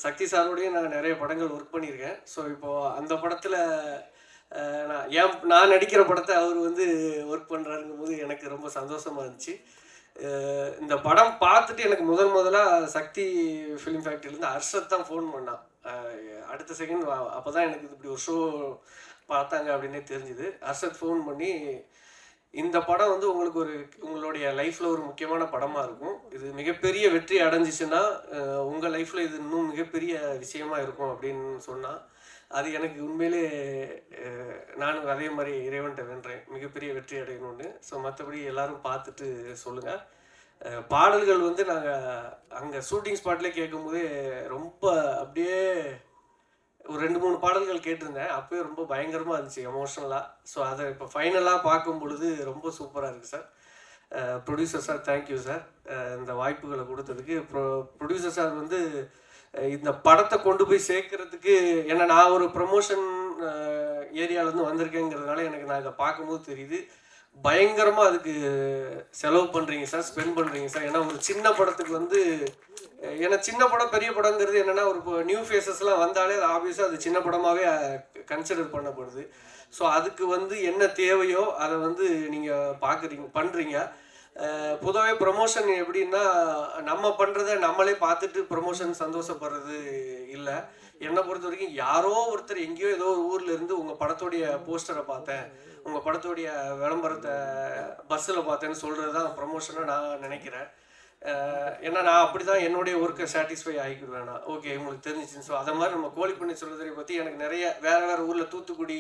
சக்தி சாரோடையும் நான் நிறைய படங்கள் ஒர்க் பண்ணியிருக்கேன். ஸோ இப்போது அந்த படத்தில் நான் நடிக்கிற படத்தை அவர் வந்து ஒர்க் பண்ணுறாருங்கும் போது எனக்கு ரொம்ப சந்தோஷமாக இருந்துச்சு. இந்த படம் பார்த்துட்டு எனக்கு முதலாக சக்தி ஃபிலிம் ஃபேக்ட்ரியிலேருந்து ஹர்ஷத் தான் ஃபோன் பண்ணான். அடுத்த செகண்ட் அப்போ தான் எனக்கு இப்படி ஒரு ஷோ பார்த்தாங்க அப்படின்னே தெரிஞ்சுது. ஹர்ஷத் ஃபோன் பண்ணி, இந்த படம் வந்து உங்களுடைய லைஃப்பில் ஒரு முக்கியமான படமாக இருக்கும், இது மிகப்பெரிய வெற்றி அடைஞ்சிச்சுன்னா உங்கள் லைஃப்பில் இது இன்னும் மிகப்பெரிய விஷயமா இருக்கும் அப்படின்னு சொன்னால், அது எனக்கு உண்மையிலே நானும் அதே மாதிரி இறைவன்கிட்ட வேண்டுறேன் மிகப்பெரிய வெற்றி அடையணும்னு. ஸோ மற்றபடி எல்லோரும் பார்த்துட்டு சொல்லுங்கள். பாடல்கள் வந்து நாங்கள் அங்கே ஷூட்டிங் ஸ்பாட்லேயே கேட்கும்போதே ரொம்ப அப்படியே ஒரு 2-3 பாடல்கள் கேட்டிருந்தேன். அப்போயே ரொம்ப பயங்கரமாக இருந்துச்சு எமோஷ்னலாக. ஸோ அதை இப்போ ஃபைனலாக பார்க்கும் பொழுது ரொம்ப சூப்பராக இருக்குது sir. Producer sir thank you sir, இந்த வாய்ப்புகளை கொடுத்ததுக்கு. ப்ரொடியூசர் சார் வந்து இந்த படத்தை கொண்டு போய் சேர்க்கறதுக்கு, ஏன்னா நான் ஒரு ப்ரமோஷன் ஏரியாவிலேருந்து வந்திருக்கேங்கிறதுனால எனக்கு நான் இதை பார்க்கும்போது தெரியுது, பயங்கரமாக அதுக்கு செலவு பண்ணுறீங்க சார், ஸ்பெண்ட் பண்ணுறீங்க சார். ஏன்னா ஒரு சின்ன படத்துக்கு வந்து, ஏன்னா சின்ன படம் பெரிய படங்கிறது என்னென்னா ஒரு இப்போ நியூ ஃபேஸஸ்லாம் வந்தாலே அது ஆப்வியஸாக அது சின்ன படமாகவே கன்சிடர் பண்ணப்படுது. ஸோ அதுக்கு வந்து என்ன தேவையோ அதை வந்து நீங்கள் பண்ணுறீங்க. பொதுவாகவே ப்ரொமோஷன் எப்படின்னா, நம்ம பண்ணுறத நம்மளே பார்த்துட்டு ப்ரொமோஷன் சந்தோஷப்படுறது இல்லை. என்னை பொறுத்த வரைக்கும் யாரோ ஒருத்தர் எங்கேயோ ஏதோ ஒரு ஊரில் இருந்து உங்கள் படத்தோடைய போஸ்டரை பார்த்தேன், உங்கள் படத்தோடைய விளம்பரத்தை பஸ்ஸில் பார்த்தேன்னு சொல்கிறது தான் ப்ரொமோஷனாக நான் நினைக்கிறேன். ஏன்னா நான் அப்படி தான் என்னுடைய ஒர்க்கை சாட்டிஸ்ஃபை ஆகிக்குவேன். நான் ஓகே உங்களுக்கு தெரிஞ்சிச்சுன்னு. ஸோ அதை மாதிரி நம்ம கோழிப்பண்ணை சொல்லுறதை பற்றி எனக்கு நிறைய வேறு ஊரில் தூத்துக்குடி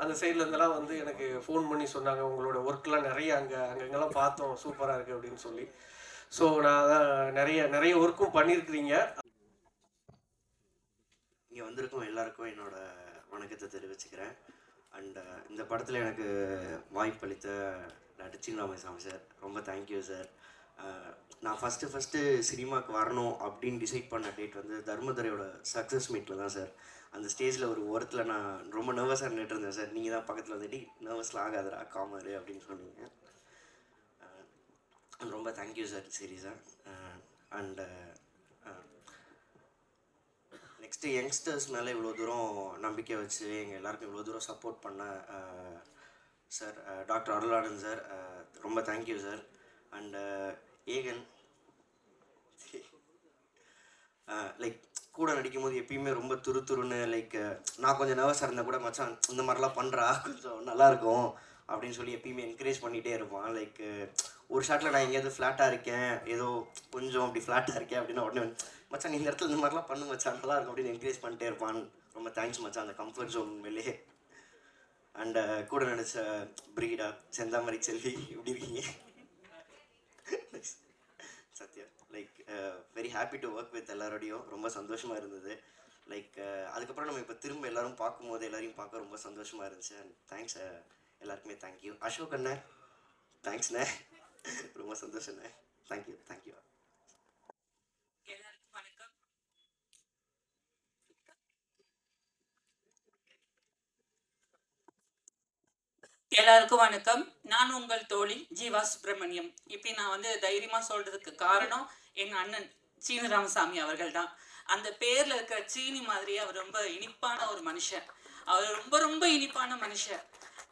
அந்த சைடில் இருந்தெல்லாம் வந்து எனக்கு ஃபோன் பண்ணி சொன்னாங்க, உங்களோட ஒர்க்லாம் நிறைய அங்கெல்லாம் பார்த்தோம், சூப்பராக இருக்குது அப்படின்னு சொல்லி. ஸோ நான் அதான் நிறைய ஒர்க்கும் பண்ணியிருக்கிறீங்க. இங்கே வந்திருக்கும் எல்லாருக்கும் என்னோட வணக்கத்தை தெரிவிச்சுக்கிறேன். அண்ட் இந்த படத்தில் எனக்கு வாய்ப்பளித்த டாக்டர் சீனு ராமசாமி சார், ரொம்ப தேங்க்யூ சார். நான் ஃபஸ்ட்டு சினிமாவுக்கு வரணும் அப்படின்னு டிசைட் பண்ண டேட் வந்து தர்மதுரையோட சக்ஸஸ் மீட்டில் தான் சார். அந்த ஸ்டேஜில் ஒரு ஓரத்தில் நான் ரொம்ப நர்வஸாக நின்றுட்டு இருந்தேன் சார். நீங்கள் தான் பக்கத்தில் வந்துட்டு நர்வஸ்லாம் ஆகாதரா காமரு அப்படின்னு சொன்னீங்க. ரொம்ப தேங்க்யூ சார் சீரியஸாக. அண்டு நெக்ஸ்ட்டு யங்ஸ்டர்ஸ் மேலே இவ்வளோ தூரம் நம்பிக்கை வச்சு எங்கள் எல்லாருக்கும் இவ்வளோ தூரம் சப்போர்ட் பண்ண சார் டாக்டர் அருளானந்த் சார், ரொம்ப தேங்க்யூ சார். அண்டு ஏகன் லைக் கூட நடிக்கும் போது எப்பயுமே ரொம்ப துருன்னு லைக் நான் கொஞ்சம் நர்வஸாக இருந்தால் கூட மச்சான் இந்த மாதிரிலாம் பண்ணுறா கொஞ்சம் நல்லாயிருக்கும் அப்படின்னு சொல்லி எப்பயுமே என்கரேஜ் பண்ணிகிட்டே இருப்பான். லைக் ஒரு ஷாட்டில் நான் எங்கேயாவது ஃப்ளாட்டாக இருக்கேன், ஏதோ கொஞ்சம் அப்படி ஃப்ளாட்டாக இருக்கேன் அப்படின்னா உடனே மச்சான் இந்த இடத்துல இந்த மாதிரிலாம் பண்ணு மச்சான் நல்லா இருக்கும் அப்படின்னு என்கரேஜ் பண்ணிட்டே இருப்பான். ரொம்ப தேங்க்ஸ் மச்சான், அந்த கம்ஃபர்ட் ஜோன் வெளியே. அண்ட் கூட நடித்த பிரீடா செந்தாமரை செல்வி எப்படி இருக்கீங்க? Sathya, like very happy to work with எல்லாரோடையும், ரொம்ப சந்தோஷமாக இருந்தது. லைக் அதுக்கப்புறம் நம்ம இப்போ திரும்ப எல்லோரும் பார்க்கும்போது எல்லாரையும் பார்க்க ரொம்ப சந்தோஷமாக இருந்துச்சு. அண்ட் தேங்க்ஸ் எல்லாருக்குமே தேங்க்யூ. அசோக் அண்ணே தேங்க்ஸ்ண்ணே, ரொம்ப சந்தோஷண்ணே, தேங்க்யூ. எல்லாருக்கும் வணக்கம். எல்லாருக்கும் வணக்கம். நான் உங்கள் தோழி ஜீவா சுப்பிரமணியம். இப்போ நான் வந்து தைரியமாக சொல்கிறதுக்கு காரணம் எங்கள் அண்ணன் சீனு ராமசாமி அவர்கள் தான். அந்த பேரில் இருக்கிற சீனி மாதிரியே அவர் ரொம்ப இனிப்பான ஒரு மனுஷன். அவர் ரொம்ப ரொம்ப இனிப்பான மனுஷன்.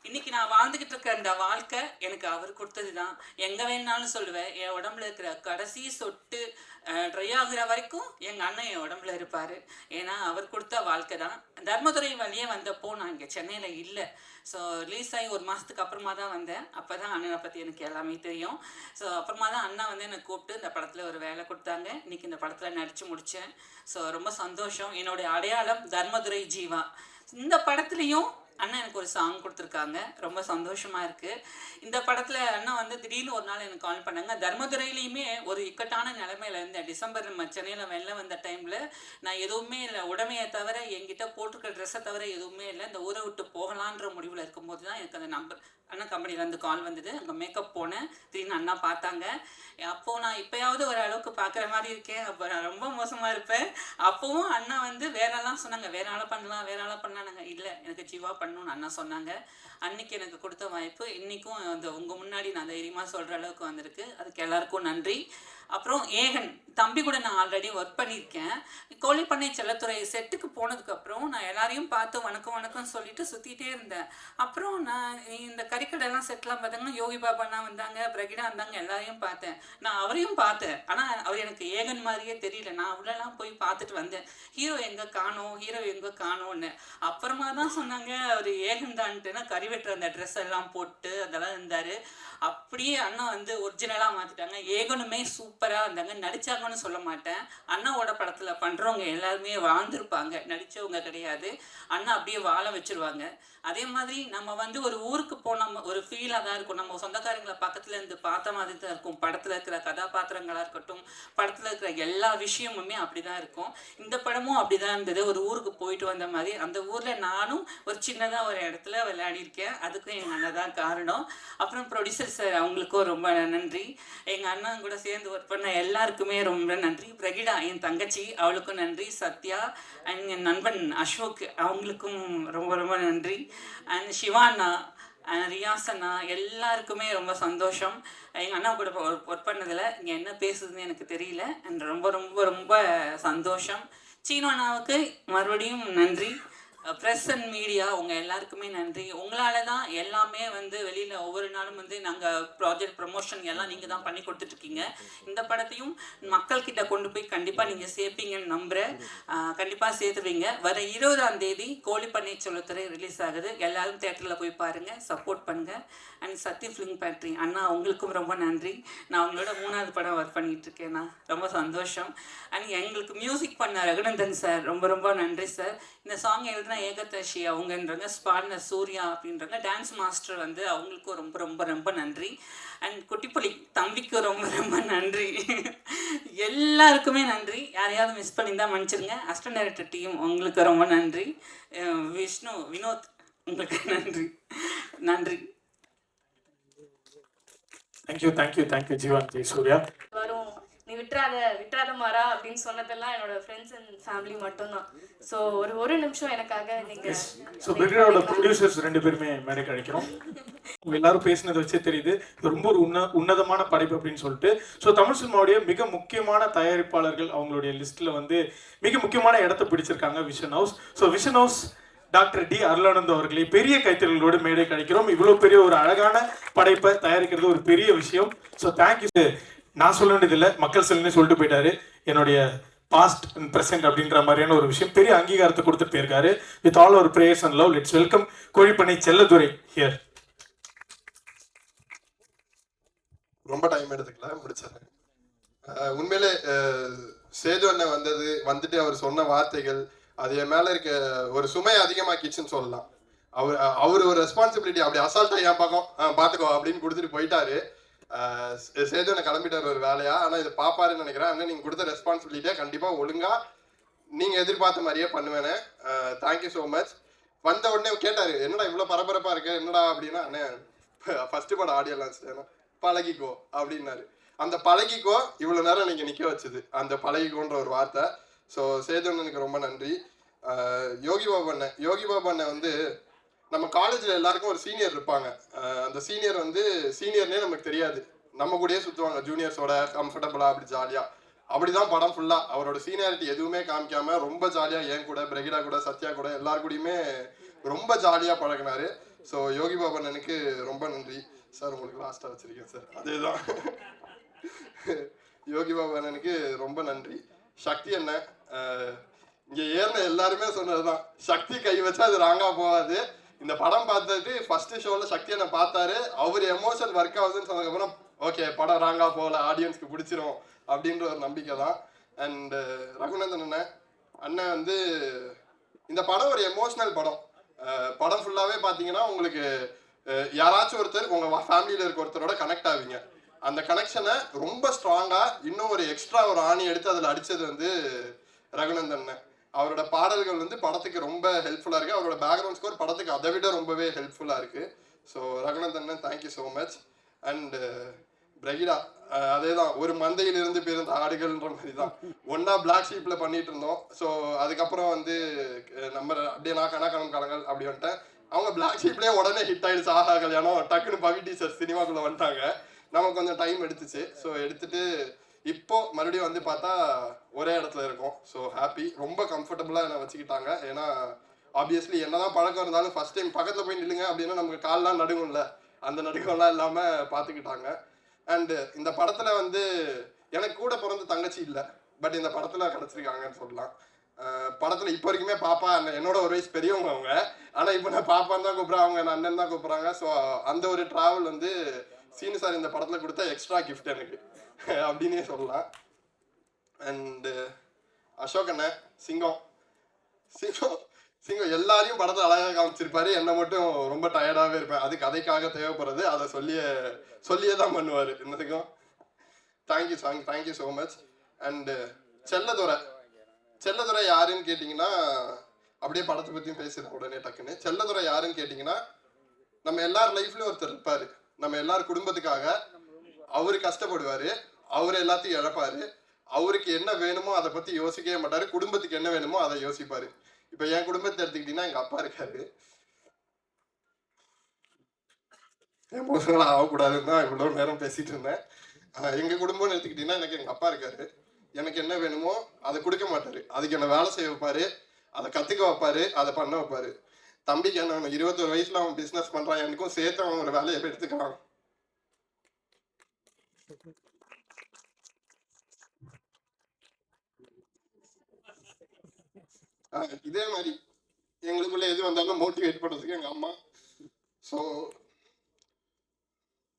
இன்னைக்கு நான் வாழ்ந்துக்கிட்டு இருக்க அந்த வாழ்க்கை எனக்கு அவர் கொடுத்தது தான். எங்கே வேணாலும் சொல்லுவேன், என் உடம்புல இருக்கிற கடைசி சொட்டு ட்ரை ஆகுற வரைக்கும் எங்கள் அண்ணன் என் உடம்புல இருப்பார். ஏன்னா அவர் கொடுத்த வாழ்க்கை தான். தர்மதுரை வழியே வந்தப்போ நான் இங்கே சென்னையில் இல்லை. ஸோ ரிலீஸ் ஆகி 1 மாதத்துக்கு அப்புறமா தான் வந்தேன். அப்போ தான் அண்ணனை பற்றி எனக்கு எல்லாமே தெரியும். ஸோ அப்புறமா தான் அண்ணா வந்து என்னை கூப்பிட்டு இந்த படத்தில் ஒரு வேலை கொடுத்தாங்க. இன்றைக்கி இந்த படத்தில் நடித்து முடித்தேன். ஸோ ரொம்ப சந்தோஷம். என்னுடைய அடையாளம் தர்மதுரை ஜீவா. இந்த படத்துலேயும் அண்ணா எனக்கு ஒரு சாங் கொடுத்துருக்காங்க, ரொம்ப சந்தோஷமாக இருக்குது. இந்த படத்தில் அண்ணா வந்து திடீர்னு ஒரு நாள் எனக்கு கால் பண்ணாங்க. தர்மதுரையிலையுமே ஒரு இக்கட்டான நிலைமையில இருந்தேன். டிசம்பர் நம்ம சென்னையில் வெளில வந்த டைமில் நான் எதுவுமே இல்லை, உடமையை தவிர என்கிட்ட போட்டிருக்க ட்ரெஸ்ஸை தவிர எதுவுமே இல்லை. இந்த ஊரை விட்டு போகலான்ற முடிவில் இருக்கும்போது தான் எனக்கு அந்த நம்பர் அண்ணா கம்பெனிலேருந்து கால் வந்தது. அங்கே மேக்கப் போனேன். திடீர்னு அண்ணா பார்த்தாங்க. அப்போது நான் இப்போயாவது ஒரு அளவுக்கு பார்க்குற மாதிரி இருக்கேன், அப்போ நான் ரொம்ப மோசமாக இருப்பேன். அப்போவும் அண்ணா வந்து வேறெல்லாம் சொன்னாங்க, வேற ஆளை பண்ணலாங்க. இல்லை, எனக்கு ஜீவா பண்ணணும்னு அண்ணா சொன்னாங்க. அன்னைக்கு எனக்கு கொடுத்த வாய்ப்பு இன்றைக்கும் அந்த உங்கள் முன்னாடி நான் தைரியமாக சொல்கிற அளவுக்கு வந்திருக்கு. அதுக்கு எல்லாருக்கும் நன்றி. அப்புறம் ஏகன் தம்பி கூட நான் ஆல்ரெடி ஒர்க் பண்ணியிருக்கேன். கோழிப்பண்ணை செல்லத்துறை செட்டுக்கு போனதுக்கப்புறம் நான் எல்லாரையும் பார்த்து வணக்கம் சொல்லிட்டு சுற்றிட்டே இருந்தேன். அப்புறம் நான் இந்த கறிக்கடைலாம் செட்லாம் பார்த்தாங்கன்னா யோகி பாபானா வந்தாங்க, பிரகிடா வந்தாங்க, எல்லாரையும் பார்த்தேன். நான் அவரையும் பார்த்தேன், ஆனால் அவர் எனக்கு ஏகன் மாதிரியே தெரியல. நான் அவ்வளோலாம் போய் பார்த்துட்டு வந்தேன். ஹீரோ எங்கே காணோன்னு. அப்புறமா தான் சொன்னாங்க அவர் ஏகன் தான்ட்டுன்னா கறி வெட்டுற அந்த ட்ரெஸ் எல்லாம் போட்டு அதெல்லாம் இருந்தார். அப்படியே அண்ணா வந்து ஒரிஜினலாக மாற்றிட்டாங்க. ஏகனுமே சூப்பர் சூப்பராக இருந்தாங்க. நடித்தாங்கன்னு சொல்ல மாட்டேன், அண்ணாவோட படத்தில் பண்ணுறவங்க எல்லாருமே வாழ்ந்துருப்பாங்க, நடித்தவங்க கிடையாது. அண்ணா அப்படியே வாழ வச்சுருவாங்க. அதே மாதிரி நம்ம வந்து ஒரு ஊருக்கு போன ஒரு ஃபீலாக தான் இருக்கும். நம்ம சொந்தக்காரங்களை பக்கத்தில் இருந்து பார்த்த மாதிரி தான் இருக்கும். படத்தில் இருக்கிற கதாபாத்திரங்களாக இருக்கட்டும், படத்தில் இருக்கிற எல்லா விஷயமுமே அப்படி தான் இருக்கும். இந்த படமும் அப்படி தான் இருந்தது. ஒரு ஊருக்கு போயிட்டு வந்த மாதிரி, அந்த ஊரில் நானும் ஒரு சின்னதாக ஒரு இடத்துல விளையாடிருக்கேன். அதுக்கும் எங்கள் அண்ணன் தான் காரணம். அப்புறம் ப்ரொடியூசர் சார், அவங்களுக்கும் ரொம்ப நன்றி. எங்கள் அண்ணன் கூட சேர்ந்து ஒர்க் பண்ண எல்லாருக்குமே ரொம்ப நன்றி. பிரகிடா என் தங்கச்சி, அவளுக்கும் நன்றி. சத்யா அண்ட் என் நண்பன் அசோக், அவங்களுக்கும் ரொம்ப ரொம்ப நன்றி. அண்ட் சிவானா, ரியாசனா, எல்லாருக்குமே ரொம்ப சந்தோஷம். எங்கள் அண்ணா கூட ஒர்க் பண்ணதில் இங்கே என்ன பேசுதுன்னு எனக்கு தெரியல. அண்ட் ரொம்ப ரொம்ப ரொம்ப சந்தோஷம். சீனு அண்ணாவுக்கு மறுபடியும் நன்றி. ப்ரெஸ் அண்ட் மீடியா, உங்கள் எல்லாருக்குமே நன்றி. உங்களால் தான் எல்லாமே வந்து வெளியில் ஒவ்வொரு நாளும் வந்து நாங்கள் ப்ராஜெக்ட் ப்ரமோஷன் எல்லாம் நீங்கள் தான் பண்ணி கொடுத்துட்ருக்கீங்க. இந்த படத்தையும் மக்கள்கிட்ட கொண்டு போய் கண்டிப்பாக நீங்கள் சேர்ப்பீங்கன்னு நம்புகிறேன். கண்டிப்பாக சேர்த்துவீங்க. வர 20ஆம் தேதி கோழிப்பண்ணை சொல்லுத்துறை ரிலீஸ் ஆகுது. எல்லோரும் தேட்டரில் போய் பாருங்கள், சப்போர்ட் பண்ணுங்கள். அண்ட் சத்ய ஃபிலிம் ஃபேக்ட்ரி அண்ணா, உங்களுக்கும் ரொம்ப நன்றி. நான் உங்களோட 3வது படம் ஒர்க் பண்ணிகிட்ருக்கேண்ணா, ரொம்ப சந்தோஷம். அண்ட் எங்களுக்கு மியூசிக் பண்ண ரகுநந்தன் சார், ரொம்ப ரொம்ப நன்றி சார். இந்த சாங் எழுதின ஏகதர்ஷி அவங்கன்றாங்க, ஸ்பாட்னர் சூர்யா அப்படின்றாங்க, டான்ஸ் மாஸ்டர் வந்து அவங்களுக்கும் ரொம்ப ரொம்ப ரொம்ப நன்றி. அண்ட் குட்டிப்புலி தம்பிக்கு ரொம்ப ரொம்ப நன்றி. எல்லாருக்குமே நன்றி. யாரையாவது மிஸ் பண்ணியிருந்தால் மன்னிச்சிருங்க. அசிஸ்டன்ட் டைரக்டர் டீம், உங்களுக்கு ரொம்ப நன்றி. விஷ்ணு, வினோத், உங்களுக்கு நன்றி நன்றி. தேங்க்யூ ஜீவான் ஜெயசூர்யா. வரும், நீ விட்டுறாத மாறா அப்படின்னு சொன்னதெல்லாம் என்னோட ஃப்ரெண்ட்ஸ் அண்ட் ஃபேமிலி மட்டும்தான். ஸோ ஒரு நிமிஷம் எனக்காக நீங்கள். ஸோ பிரிகேடோட ப்ரொடியூசர்ஸ் 2 பேருமே மேடைக்கு அழைக்கிறோம். எல்லாரும் பேசினதை வச்சே தெரியுது ரொம்ப ஒரு உன்னதமான படைப்பு அப்படின்னு சொல்லிட்டு. ஸோ தமிழ் சினிமாவுடைய மிக முக்கியமான தயாரிப்பாளர்கள் அவங்களுடைய லிஸ்ட்டில் வந்து மிக முக்கியமான இடத்த பிடிச்சிருக்காங்க Vision House. So Vision House doctor D Arulanand அவர்களை பெரிய கைத்தறல்களோடு மேடை கிடைக்கிறோம். இவ்வளோ பெரிய ஒரு அழகான படைப்பை தயாரிக்கிறது ஒரு பெரிய விஷயம். So thank you. நான் சொல்ல வேண்டியதில்லை, மக்கள் செல்லுன்னு சொல்லிட்டு போயிட்டாரு. என்னுடைய பாஸ்ட் அண்ட் ப்ரெசென்ட் அப்படின்ற மாதிரியான ஒரு விஷயம் பெரிய அங்கீகாரத்தை கொடுத்துட்டு போயிருக்காரு. With all our prayers and love, let's welcome Kozhippannai Chelladurai here. ரொம்ப டைம் எடுத்துக்கல, முடிச்சிடறேன். உண்மையிலே சேது அண்ணன் வந்துட்டு அவர் சொன்ன வார்த்தைகள் அது என் மேல இருக்க ஒரு சுமையை அதிகமாக்கிடுச்சுன்னு சொல்லலாம். அவர் ஒரு ரெஸ்பான்சிபிலிட்டி அப்படி அசால்ட்டா என் பக்கம் பாத்துக்கோ அப்படின்னு கொடுத்துட்டு போயிட்டாரு. சேது அண்ணன் கிளம்பிட்டார் ஒரு வேலையா. ஆனா இதை பாப்பாருன்னு நினைக்கிறேன். அண்ணன் நீங்க கொடுத்த ரெஸ்பான்சிபிலிட்டியா கண்டிப்பா ஒழுங்கா நீங்க எதிர்பார்த்த மாதிரியே பண்ணுவேனே. Thank you so much. வந்த உடனே கேட்டாரு, என்னடா இவ்வளவு பரபரப்பா இருக்கு என்னடா அப்படின்னா, அண்ணன் ஃபர்ஸ்ட் படம் ஆடியோ லான்ச் பழகிக்கோ அப்படின்னாரு. அந்த பழகிக்கோ இவ்வளவு நேரம் நீங்க நிக்க வச்சது, அந்த பழகிக்கோன்ற ஒரு வார்த்தை. ஸோ சேது அண்ணனுக்கு ரொம்ப நன்றி. யோகி பாபு அண்ணன் வந்து நம்ம காலேஜில் எல்லாருக்கும் ஒரு சீனியர் இருப்பாங்க. அந்த சீனியர் வந்து சீனியர்னே நமக்கு தெரியாது, நம்ம கூடயே சுற்றுவாங்க ஜூனியர்ஸோட கம்ஃபர்டபுளாக அப்படி ஜாலியாக. அப்படிதான் படம் ஃபுல்லாக அவரோட சீனியாரிட்டி எதுவுமே காமிக்காம ரொம்ப ஜாலியாக என் கூட, பிரகிடா கூட, சத்யா கூட எல்லாரு கூடயுமே ரொம்ப ஜாலியாக பழகினாரு. ஸோ யோகி பாபு அண்ணனுக்கு ரொம்ப நன்றி சார். உங்களுக்கு லாஸ்ட்டாக வச்சிருக்கேன் சார், அதேதான். யோகி பாபு அண்ணனுக்கு ரொம்ப நன்றி. சக்தி அண்ணன், இங்கே ஏறின எல்லாருமே சொன்னதுதான், சக்தி கை வச்சா அது ராங்கா போகாது. இந்த படம் பார்த்துட்டு ஃபர்ஸ்ட் ஷோவில் சக்தி அண்ணன் பார்த்தாரு, அவர் எமோஷன் ஒர்க் ஆகுதுன்னு சொன்னதுக்கப்புறம் ஓகே படம் ராங்கா போகல, ஆடியன்ஸ்க்கு பிடிச்சிரும் அப்படின்ற ஒரு நம்பிக்கை தான். அண்ட் ரகுநந்தன் அண்ணன் வந்து இந்த படம் ஒரு எமோஷ்னல் படம். படம் ஃபுல்லாகவே பார்த்தீங்கன்னா உங்களுக்கு யாராச்சும் ஒருத்தர் உங்கள் ஃபேமிலியில் இருக்க ஒருத்தரோட கனெக்ட் ஆவீங்க. அந்த கனெக்ஷனை ரொம்ப ஸ்ட்ராங்காக இன்னும் ஒரு எக்ஸ்ட்ரா ஒரு ஆணி எடுத்து அதில் அடித்தது வந்து ரகுநந்தன். அவரோட பாடல்கள் வந்து படத்துக்கு ரொம்ப ஹெல்ப்ஃபுல்லாக இருக்குது. அவரோட பேக்ரவுண்ட் ஸ்கோர் படத்துக்கு அதை விட ரொம்பவே ஹெல்ப்ஃபுல்லாக இருக்குது. So Raghunandan thank you so much. And Brigida அதே தான், ஒரு மந்தையிலிருந்து பிறந்த ஆடுகள்ன்ற மாதிரி தான் ஒன்றா பிளாக் ஷீப்பில் பண்ணிட்டு இருந்தோம். ஸோ அதுக்கப்புறம் வந்து நம்ம அப்படியே கணக்கான காலங்கள் அப்படி வந்துட்டேன். அவங்க பிளாக் ஷீப்லேயே உடனே ஹிட் ஆகிடுச்சு, ஆஹா கல்யாணம், டக்குன்னு பவி டீச்சர் சினிமாக்குள்ளே வந்துட்டாங்க. நமக்கு கொஞ்சம் டைம் எடுத்துச்சு. ஸோ எடுத்துட்டு இப்போ மறுபடியும் வந்து பார்த்தா ஒரே இடத்துல இருக்கோம். ஸோ ஹாப்பி, ரொம்ப கம்ஃபர்டபுளாக என்னை வச்சுக்கிட்டாங்க. ஏன்னா ஆப்வியஸ்லி என்னதான் பழக்கம் இருந்தாலும் ஃபர்ஸ்ட் டைம் பக்கத்தில் போய் நில்லுங்க அப்படின்னா நமக்கு கால்லாம் நடுங்கும்ல, அந்த நடுக்கம்லாம் இல்லாமல் பார்த்துக்கிட்டாங்க. அண்டு இந்த படத்தில் வந்து எனக்கு கூட பிறந்த தங்கச்சி இல்லை, பட் இந்த படத்தில் கிடச்சிருக்காங்கன்னு சொல்லலாம். படத்தில் இப்போ வரைக்குமே பாப்பா என்னோட ஒரு வயசு பெரியவங்க அவங்க, ஆனால் இப்போ நான் பாப்பான்னு தான் கூப்பிட்றேன், அவங்க அண்ணன் தான் கூப்பிட்றாங்க. ஸோ அந்த ஒரு ட்ராவல் வந்து சீனு சார் இந்த படத்தில் கொடுத்த எக்ஸ்ட்ரா கிஃப்ட் எனக்கு அப்படின்னே சொல்லலாம். அண்டு அசோக் அண்ணன் சிங்கம் எல்லாரையும் படத்தை அழகாக காமிச்சிருப்பாரு. என்னை மட்டும் ரொம்ப டயர்டாகவே இருப்பேன். அது கதைக்காக தேவைப்படுறது, அதை சொல்லியே தான் பண்ணுவார். என்னதுக்கும் thank you so much. And Chelladurai யாருன்னு கேட்டிங்கன்னா, அப்படியே படத்தை பற்றியும் பேசிடுறேன் உடனே டக்குன்னு. செல்லதுரை யாருன்னு கேட்டிங்கன்னா, நம்ம எல்லார் லைஃப்லையும் ஒருத்தர் இருப்பார். நம்ம எல்லார் குடும்பத்துக்காக அவர் கஷ்டப்படுவார், அவர் எல்லாத்தையும் இழப்பார். அவருக்கு என்ன வேணுமோ அதை பற்றி யோசிக்கவே மாட்டார், குடும்பத்துக்கு என்ன வேணுமோ அதை யோசிப்பார். இப்போ என் குடும்பத்தை எடுத்துக்கிட்டிங்கன்னா எங்கள் அப்பா இருக்காரு. எமோஷனலாக ஆகக்கூடாதுன்னு தான் இவ்வளோ நேரம் பேசிகிட்டு இருந்தேன். எங்கள் குடும்பம்னு எடுத்துக்கிட்டிங்கன்னா எனக்கு எங்கள் அப்பா இருக்காரு. எனக்கு என்ன வேணுமோ அதை கொடுக்க மாட்டார், அதுக்கு என்ன வேலை செய்ய வைப்பார், அதை கற்றுக்க வைப்பார், அதை பண்ண வைப்பார். தம்பிக்கு என்ன வேணும், 21 வயசில் அவன் பிஸ்னஸ் பண்ணுறான், எனக்கும் சேர்த்து அவன் ஒரு வேலையை எடுத்துக்கிறான். இதே மாதிரி எங்களுக்குள்ள எது வந்தாலும் மோட்டிவேட் பண்ணுறதுக்கு எங்கள் அம்மா. ஸோ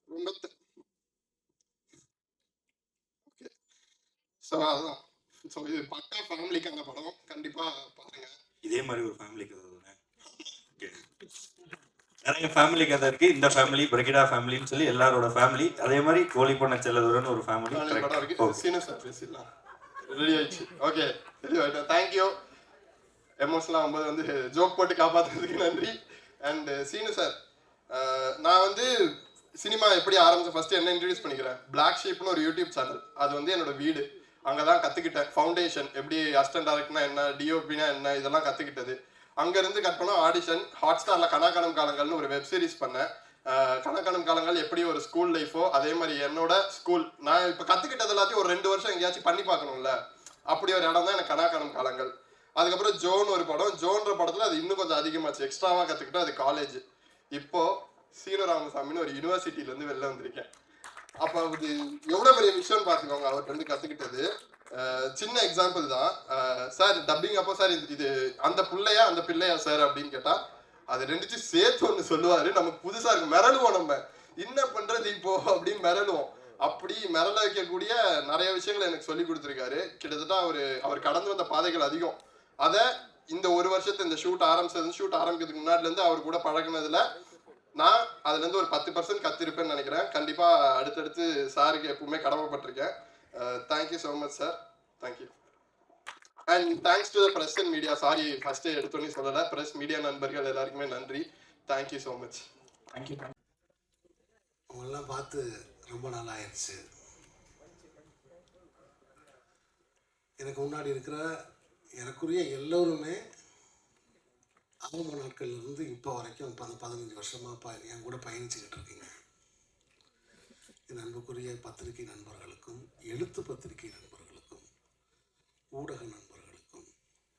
ரொம்ப ஓகே. ஸோ அதுதான். ஸோ இது பக்கா ஃபேமிலிக்கான படம், கண்டிப்பாக பாருங்கள். இதே மாதிரி ஒரு ஃபேமிலி கதை தானே. நிறைய ஃபேமிலி கதை இருக்கு. இந்த ஃபேமிலி பிரகிடா ஃபேமிலின்னு சொல்லி எல்லாரோட ஃபேமிலி. அதே மாதிரி கோழிப்பண்ண செல்லதுரன்னு ஒரு ஃபேமிலி படம் இருக்கு. சீனு சார் பேசிடலாம். ரெடி ஆயிடுச்சு. ஓகே, ரெடி ஆகிட்டேன். தேங்க்யூ. எமோஷனலாக வந்து ஜோக் போட்டு காப்பாற்றுறதுக்கு நன்றி. அண்ட் சீனு சார், நான் வந்து சினிமா எப்படி ஆரம்பிச்சேன் ஃபஸ்ட்டு என்ன இன்ட்ரடியூஸ் பண்ணிக்கிறேன். பிளாக் ஷீப்னு ஒரு யூடியூப் சேனல், அது வந்து என்னோட வீடு. அங்கே தான் கற்றுக்கிட்டேன் ஃபவுண்டேஷன், எப்படி அசிஸ்டன்ட் டைரக்டர்னா என்ன, டிஓபினா என்ன, இதெல்லாம் கற்றுக்கிட்டது. அங்கேருந்து கட் பண்ணால் ஆடிஷன். ஹாட்ஸ்டாரில் கனாக்கானம் காலங்கள்னு ஒரு வெப் சீரிஸ் பண்ணேன். கனாக்கானம் காலங்கள் எப்படி ஒரு ஸ்கூல் லைஃபோ அதே மாதிரி என்னோட ஸ்கூல், நான் இப்போ கற்றுக்கிட்டது எல்லாத்தையும் ஒரு 2 வருஷம் எங்கேயாச்சும் பண்ணி பார்க்கணும்ல, அப்படி ஒரு இடம் தான் எனக்கு கனாக்கானம் காலங்கள். அதுக்கப்புறம் ஜோன் ஒரு படம். ஜோன்ற படத்தில் அது இன்னும் கொஞ்சம் அதிகமாச்சு, எக்ஸ்ட்ராவாக கற்றுக்கிட்டேன். அது காலேஜ். இப்போது சீனு ராமசாமின்னு ஒரு யூனிவர்சிட்டியிலேருந்து வெளில வந்திருக்கேன். அப்போ அது எவ்வளோ பெரிய விஷயம்னு பார்த்துக்கோங்க அவர்கிட்ட இருந்து கற்றுக்கிட்டது. சின்ன எக்ஸாம்பிள் தான். சார் டப்பிங் அப்போ சார் இது அந்த பிள்ளையா அந்த பிள்ளையா சார் அப்படின்னு கேட்டால் அது ரெண்டுச்சும் சேர்த்து ஒன்று சொல்லுவார். நமக்கு புதுசாக இருக்கும், மிரளுவோம். நம்ம என்ன பண்ணுறது இப்போ அப்படின்னு மிரளுவோம். அப்படி மிரள வைக்கக்கூடிய நிறைய விஷயங்கள் எனக்கு சொல்லி கொடுத்துருக்காரு. கிட்டத்தட்ட அவர் கடந்து வந்த பாதைகள் அதிகம். அதை இந்த ஒரு வருஷத்து இந்த ஷூட் ஆரம்பிக்கிறதுக்கு முன்னாடிலேருந்து அவர் கூட பழகினதில் நான் அதுலேருந்து ஒரு 10% கற்றுருப்பேன்னு நினைக்கிறேன். கண்டிப்பாக அடுத்தடுத்து சாருக்கு எப்பவுமே கடமைப்பட்டிருக்கேன். Thank you so much sir. Thank you. And thanks to the press and media. Sorry first எடுத்தோன்னே சொல்லலை. ப்ரெஸ் மீடியா நண்பர்கள் எல்லாருக்குமே நன்றி. Thank you so much. தேங்க்யூ. அவங்கெல்லாம் பார்த்து ரொம்ப நாள் ஆயிடுச்சு. எனக்கு முன்னாடி இருக்கிற எனக்குரிய எல்லோருமே ஆரம்ப நாட்கள்லேருந்து இப்போ வரைக்கும் 15 வருஷமாக என் கூட பயணிச்சுக்கிட்டு இருக்கீங்க. என் அன்புக்குரிய பத்திரிகை நண்பர்களுக்கும், எழுத்து பத்திரிகை நண்பர்களுக்கும், ஊடக நண்பர்களுக்கும்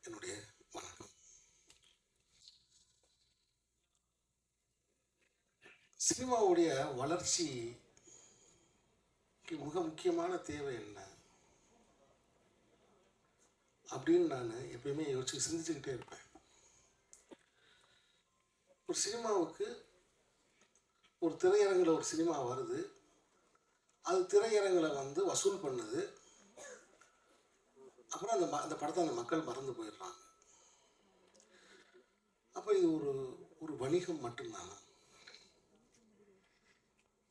என்னுடைய வணக்கம். சினிமாவுடைய வளர்ச்சிக்கு மிக முக்கியமான தேவை என்ன அப்படின்னு நான் எப்பயுமே சிந்திச்சுக்கிட்டே இருப்பேன். ஒரு சினிமாவுக்கு ஒரு திரையரங்கில் ஒரு சினிமா வருது, அது திரையரங்கில் வசூல் பண்ணுது, அப்புறம் அந்த படத்தை அந்த மக்கள் மறந்து போயிடுறாங்க. அப்போ இது ஒரு வணிகம் மட்டும்தானா?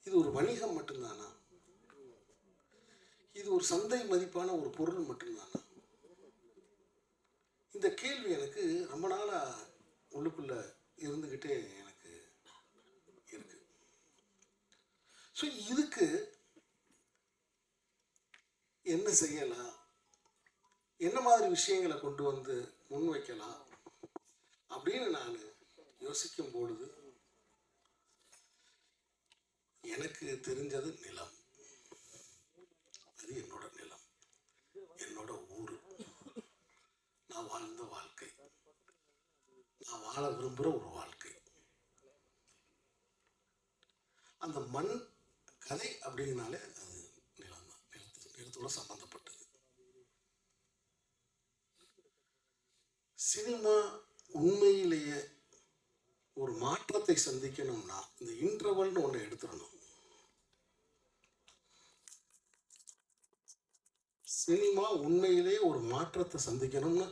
இது ஒரு வணிகம் மட்டும்தானா? இது ஒரு சந்தை மதிப்பான ஒரு பொருள் மட்டும்தானா? இந்த கேள்வி எனக்கு ரொம்ப நாளாக உள்ளுக்குள்ள இருந்துக்கிட்டே எனக்கு இருக்கு. ஸோ இதுக்கு என்ன செய்யலாம், என்ன மாதிரி விஷயங்களை கொண்டு வந்து முன்வைக்கலாம் அப்படின்னு நான் யோசிக்கும் பொழுது எனக்கு தெரிஞ்சது நிலம். அது என்னோட நிலம், என்னோட ஊர், நான் வாழ்ந்த வாழ்க்கை, நான் வாழ விரும்புகிற ஒரு வாழ்க்கை. அந்த மண் கதை அப்படின்னாலே அது நிலம் தான், நிலத்தோட சம்பந்தப்பட்டது. சினிமா உண்மையிலேயே ஒரு மாற்றத்தை சந்திக்கணும்னா இந்த இன்டர்வல்னு ஒன்று எடுத்துடணும். சினிமா உண்மையிலே ஒரு மாற்றத்தை சந்திக்கணும்னு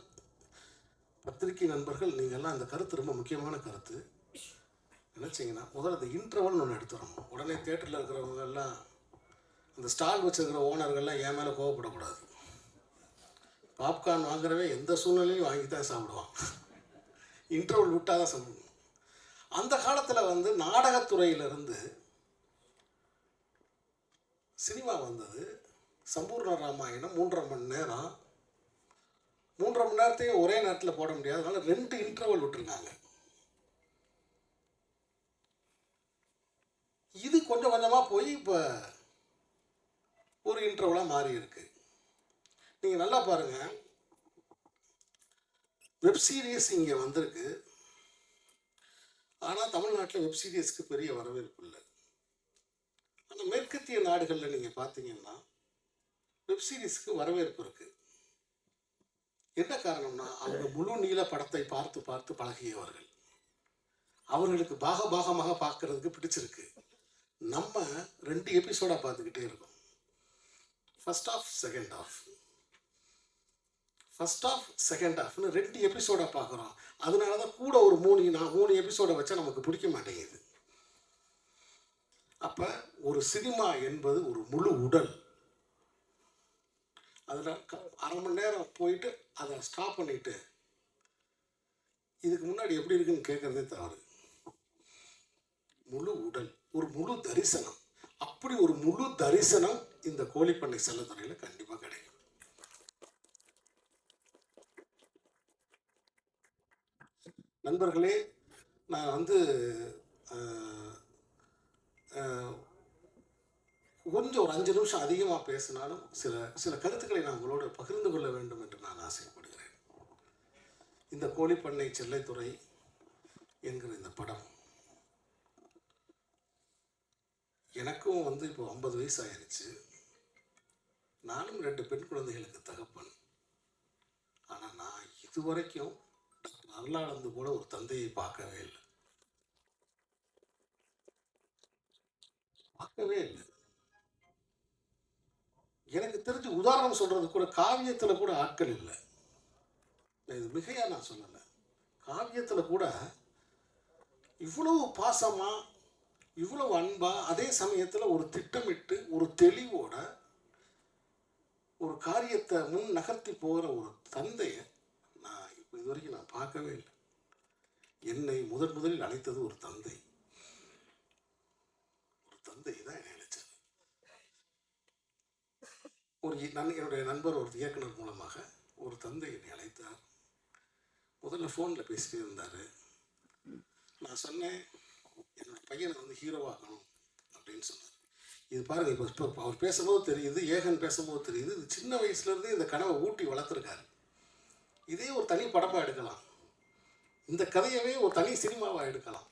பத்திரிகை நண்பர்கள் நீங்கள்லாம் அந்த கருத்து ரொம்ப முக்கியமான கருத்து நினச்சிங்கன்னா முதல்ல அந்த இன்டர்வல்னு ஒன்று எடுத்துடணும். உடனே தேட்டரில் இருக்கிறவங்க எல்லாம் அந்த ஸ்டால் வச்சுருக்கிற ஓனர்கள்லாம் என் மேலே கோவப்படக்கூடாது. பாப்கார்ன் வாங்குறவே எந்த சூழ்நிலையும் வாங்கி தான் சாப்பிடுவான். இன்டர்வல் விட்டால் தான் சாப்பிடணும். அந்த காலத்தில் வந்து நாடகத்துறையிலிருந்து சினிமா வந்தது. சம்பூர்ண ராமாயணம் 3.5 மணி நேரம். 3.5 மணி நேரத்தையும் ஒரே நேரத்தில் போட முடியாது. அதனால 2 இன்டர்வல் விட்டுருக்காங்க. இது கொஞ்சம் கொஞ்சமாக போய் இப்போ ஒரு இன்டர்வலாக மாறி இருக்கு. நீங்கள் நல்லா பாருங்கள், வெப் சீரிஸ் இங்கே வந்திருக்கு. ஆனால் தமிழ்நாட்டில் வெப் சீரிஸ்க்கு பெரிய வரவேற்பு இல்லை. ஆனால் மேற்கத்திய நாடுகளில் நீங்கள் பார்த்தீங்கன்னா வெப் சீரிஸ்க்கு வரவேற்பு இருக்குது. என்ன காரணம்னா அவங்க முழு நீள படத்தை பார்த்து பார்த்து பழகியவர்கள். அவர்களுக்கு பாகமாக பார்க்கறதுக்கு பிடிச்சிருக்கு. நம்ம 2 எபிசோடாக பார்த்துக்கிட்டே இருக்கோம். First half second half, first half second ஆஃப்னு 2 எபிசோடாக பார்க்குறோம். அதனால தான் கூட ஒரு 3 எபிசோடை வச்சா நமக்கு பிடிக்க மாட்டேங்குது. அப்போ ஒரு சினிமா என்பது ஒரு முழு உடல். அதில் 1/2 மணி நேரம் போயிட்டு அதை ஸ்டாப் பண்ணிவிட்டு இதுக்கு முன்னாடி எப்படி இருக்குன்னு கேட்குறதே தவறு. முழு உடல், ஒரு முழு தரிசனம். அப்படி ஒரு முழு தரிசனம் இந்த கோழிப்பண்ணை செல்லத்துறையில் கண்டிப்பாக கிடைக்கும். நண்பர்களே, நான் வந்து கொஞ்சம் ஒரு 5 நிமிஷம் அதிகமாக பேசினாலும் சில கருத்துக்களை நான் உங்களோடு பகிர்ந்து கொள்ள வேண்டும் என்று நான் ஆசைப்படுகிறேன். இந்த கோழிப்பண்ணை செல்லைத்துறை என்கிற இந்த படம் எனக்கும் வந்து இப்போ 50 வயசு ஆயிடுச்சு. நானும் 2 பெண் குழந்தைகளுக்கு தகப்பன். ஆனால் நான் இதுவரைக்கும் டாக்டர் அருளானந்து போல ஒரு தந்தையை பார்க்கவே இல்லை. எனக்கு தெரிஞ்சு உதாரணம் சொல்றது கூட காவியத்தில் கூட ஆட்கள் இல்லை. இது மிகையா நான் சொல்லலை. காவியத்தில் கூட இவ்வளவு பாசமா, இவ்வளவு அன்பா, அதே சமயத்தில் ஒரு திட்டமிட்டு ஒரு தெளிவோட ஒரு காரியத்தை முன் நகர்த்தி போகிற ஒரு தந்தையை நான் இப்போ இது வரைக்கும் நான் பார்க்கவே இல்லை. என்னை முதலில் அழைத்தது ஒரு தந்தை. ஒரு தந்தை தான் என்னை அழைச்சது. என்னுடைய நண்பர் ஒரு இயக்குனர் மூலமாக ஒரு தந்தை என்னை அழைத்தார். முதல்ல ஃபோனில் பேசிட்டே இருந்தார். நான் சொன்னேன், என்னோட பையனை வந்து ஹீரோவாக்கணும் அப்படின்னு சொன்னார். இது பாருங்கள், இப்போ அவர் பேசும்போது தெரியுது, ஏகன் பேசும்போது தெரியுது, இது சின்ன வயசுலேருந்து இந்த கனவை ஊட்டி வளர்த்துருக்காரு. இதே ஒரு தனி படமாக எடுக்கலாம், இந்த கதையவே ஒரு தனி சினிமாவாக எடுக்கலாம்.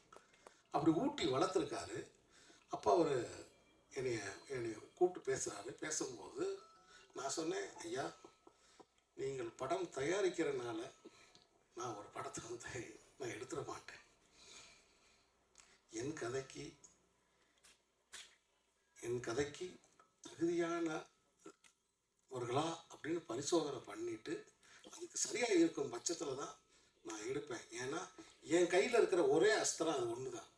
அப்படி ஊட்டி வளர்த்துருக்காரு. அப்போ அவர் என்னை கூப்பிட்டு பேசுகிறாரு. பேசும்போது நான் சொன்னேன், ஐயா, நீங்கள் படம் தயாரிக்கிறனால நான் ஒரு படத்தை வந்து நான் எடுத்துட மாட்டேன். என் கதைக்கு தகுதியானவர்களா அப்படின்னு பரிசோதனை பண்ணிட்டு அதுக்கு சரியாக இருக்கும் பட்சத்தில் தான் நான் எடுப்பேன். ஏன்னா என் கையில் இருக்கிற ஒரே அஸ்திரம் அது ஒன்று தான்.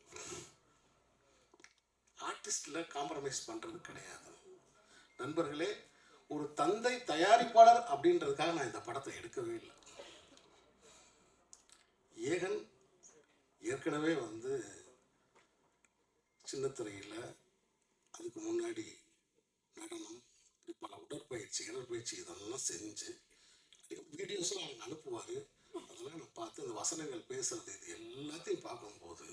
ஆர்டிஸ்டில் காம்ப்ரமைஸ் பண்ணுறது கிடையாது. நண்பர்களே, ஒரு தந்தை தயாரிப்பாளர் அப்படின்றதுக்காக நான் இந்த படத்தை எடுக்கவே இல்லை. ஏகன் ஏற்கனவே வந்து சின்னத்திரையில் அதுக்கு முன்னாடி நடனம், பல உடற்பயிற்சி இதெல்லாம் செஞ்சு வீடியோஸ்லாம் அவங்க அனுப்புவார். அதெல்லாம் நான் பார்த்து அந்த வசனங்கள் பேசுறது இது எல்லாத்தையும் பார்க்கும்போது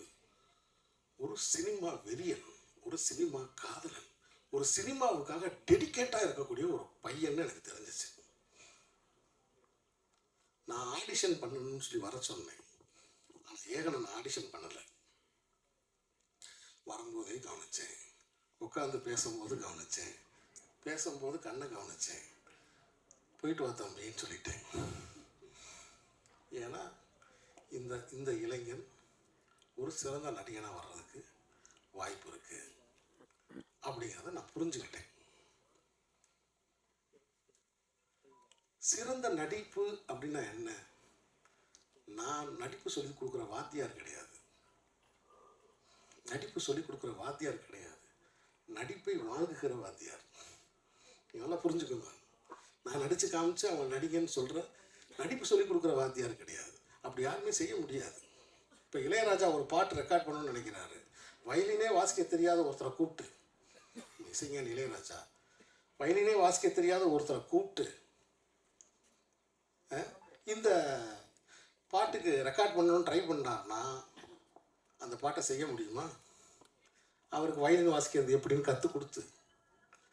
ஒரு சினிமா வெறியன், ஒரு சினிமா காதலன், ஒரு சினிமாவுக்காக டெடிக்கேட்டாக இருக்கக்கூடிய ஒரு பையன்னு எனக்கு தெரிஞ்சிச்சு. நான் ஆடிஷன் பண்ணணும்னு சொல்லி வர சொன்னேன். ஆனால் ஏகனை நான் ஆடிஷன் பண்ணலை. வரும்போதே கவனித்தேன், உட்காந்து பேசும்போது கவனித்தேன், பேசும்போது கண்ணை கவனித்தேன். போயிட்டு வா தம்பின்னு சொல்லிட்டேன். ஏன்னா இந்த இளைஞன் ஒரு சிறந்த நடிகனாக வர்றதுக்கு வாய்ப்பு இருக்குது அப்படிங்கிறத நான் புரிஞ்சுக்கிட்டேன். சிறந்த நடிப்பு அப்படின்னா என்ன? நான் நடிப்பு சொல்லிக் கொடுக்குற வாத்தியார் கிடையாது. நடிப்பு சொல்லிக் கொடுக்குற வாத்தியார் கிடையாது. நடிப்பை வாங்குகிற வாத்தியார். நல்லா புரிஞ்சுக்கோங்க. நான் நடித்து காமிச்சு அவன் நடிகன்னு சொல்கிறேன். நடிப்பு சொல்லிக் கொடுக்குற வாத்தியார் கிடையாது. அப்படி யாருமே செய்ய முடியாது. இப்போ இளையராஜா ஒரு பாட்டு ரெக்கார்ட் பண்ணணும்னு நினைக்கிறாரு. வயலினே வாசிக்க தெரியாத ஒருத்தரை கூப்பிட்டு, இசைஞானி இளையராஜா வயலினே வாசிக்க தெரியாத ஒருத்தரை கூப்பிட்டு இந்த பாட்டுக்கு ரெக்கார்ட் பண்ணணும்னு ட்ரை பண்ணார்னா அந்த பாட்டை செய்ய முடியுமா? அவருக்கு வயலின் வாசிக்கிறது எப்படின்னு கற்றுக் கொடுத்து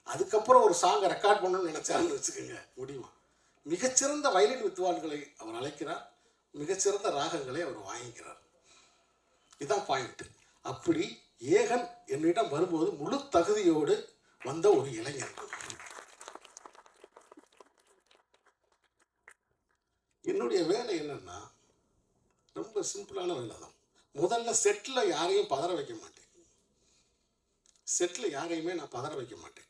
அதுக்கப்புறம் ஒரு சாங்கை ரெக்கார்ட் பண்ணணும்னு நினச்சாருன்னு வச்சுக்கோங்க, முடியுமா? மிகச்சிறந்த வயலின் வித்வான்களை அவர் அழைக்கிறார், மிகச்சிறந்த ராகங்களை அவர் வாங்கிக்கிறார். இதுதான் பாயிண்ட். அப்படி ஏகன் என்னிடம் வரும்போது முழு தகுதியோடு வந்த ஒரு இளைஞர். என்னுடைய வேலை என்னன்னா ரொம்ப சிம்பிளான வேலை தான். முதல்ல செட்டில் யாரையும் பதற வைக்க மாட்டேன். செட்டில் யாரையுமே நான் பதற வைக்க மாட்டேன்.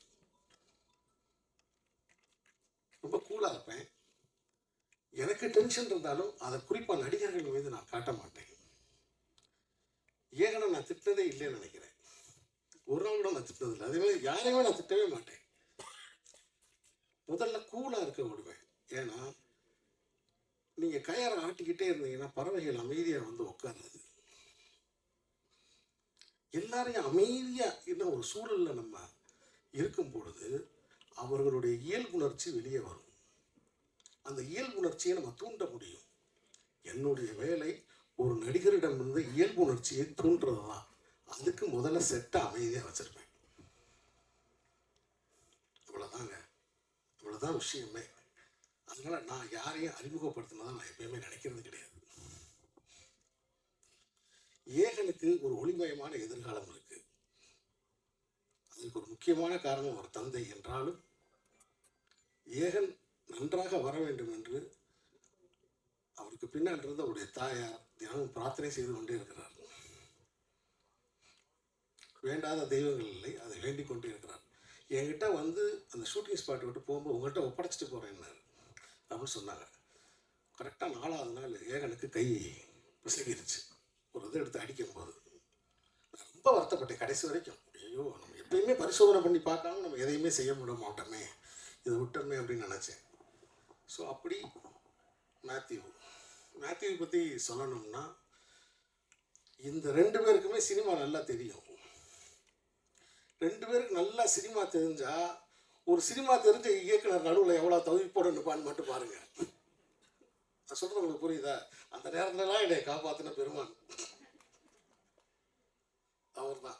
ரொம்ப கூலாக இருப்பேன். எனக்கு டென்ஷன் இருந்தாலும் அதை குறிப்பாக நடிகர்கள் மீது நான் காட்ட மாட்டேன். ஏகனை நான் திட்டதே இல்லைன்னு நினைக்கிறேன். ஒரு நாள் கூட நான் திட்டதில்லை. அதே மாதிரி யாரையுமே நான் திட்டவே மாட்டேன். முதல்ல கூலாக இருக்க விடுவேன். ஏன்னா நீங்கள் கயரை ஆட்டிக்கிட்டே இருந்தீங்கன்னா பறவைகள் அமைதியாக வந்து உட்காருது. எல்லாரையும் அமைதியாக இன்னும் ஒரு சூழலில் நம்ம இருக்கும் பொழுது அவர்களுடைய இயல்புணர்ச்சி வெளியே வரும். அந்த இயல்புணர்ச்சியை நம்ம தூண்ட முடியும். என்னுடைய வேலை ஒரு நடிகரிடமிருந்து இயல்புணர்ச்சியை தூண்டுறது தான். அதுக்கு முதல்ல செட்டை அமைதியாக வச்சுருப்பேன். இவ்வளோதாங்க, இவ்வளோதான் விஷயமே. அதனால் நான் யாரையும் அறிமுகப்படுத்தினதான் நான் எப்பயுமே நினைக்கிறது கிடையாது. ஏகனுக்கு ஒரு ஒளிமயமான எதிர்காலம் இருக்கு. அதுக்கு ஒரு முக்கியமான காரணம் ஒரு தந்தை என்றாலும் ஏகன் நன்றாக வர வேண்டும் என்று அவருக்கு பின்னால் இருந்த அவருடைய தாயார் தினமும் பிரார்த்தனை செய்து கொண்டே இருக்கிறார். வேண்டாத தெய்வங்கள் இல்லை, அதை வேண்டிக் கொண்டே இருக்கிறார். என்கிட்ட வந்து அந்த ஷூட்டிங் ஸ்பாட்டை விட்டு போகும்போது உங்கள்கிட்ட ஒப்படைச்சிட்டு போகிறேன்னாரு அப்படின்னு சொன்னாங்க. கரெக்டாக 4வது நாள் ஏகனுக்கு கை பிசகிருச்சு. ஒரு இதை எடுத்து அடிக்கும்போது நான் ரொம்ப வருத்தப்பட்டேன் கடைசி வரைக்கும். ஐயோ, நம்ம எப்பயுமே பரிசோதனை பண்ணி பார்க்காம நம்ம எதையுமே செய்ய விட மாட்டோமே, இதை விட்டோமே அப்படின்னு நினச்சேன். ஸோ அப்படி மேத்யூவை பற்றி சொல்லணும்னா இந்த 2 பேருக்குமே சினிமா நல்லா தெரியும். 2 பேருக்கு நல்லா சினிமா தெரிஞ்சா ஒரு சினிமா தெரிஞ்ச இயக்குனர் நடுவில் எவ்வளோ தவிப்போடு நிற்பான்னு மட்டும் பாருங்க. நான் சொல்கிறது உங்களுக்கு புரியுதா? அந்த நேரத்துலலாம் என்னை காப்பாற்றின பெருமான் அவர் தான்.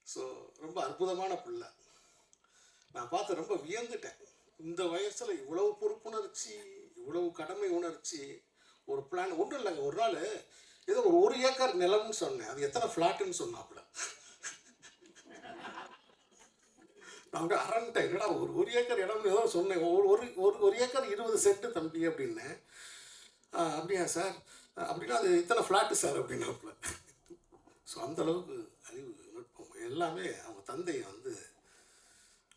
ஸோ ரொம்ப அற்புதமான பிள்ளை. நான் பார்த்து ரொம்ப வியந்துட்டேன். இந்த வயசில் இவ்வளவு பொறுப்புணர்ச்சி, இவ்வளவு கடமை உணர்ச்சி, ஒரு பிளான் ஒன்றும் இல்லைங்க. ஒரு நாள் ஏதோ ஒரு 1 ஏக்கர் நிலம்னு சொன்னேன். அது எத்தனை ஃப்ளாட்டுன்னு சொன்னாப்புல. நான் வந்து அரண்டேன். என்னடா ஒரு ஏக்கர் இடம்னு ஏதோ சொன்னேன். ஒரு ஏக்கர் 20 சென்ட் தம்பி அப்படின்னேன். அப்படியா சார்? அப்படின்னா அது இத்தனை ஃப்ளாட்டு சார் அப்படின்னாப்புல. ஸோ அந்தளவுக்கு அறிவு நுட்பம் எல்லாமே அவங்க தந்தை வந்து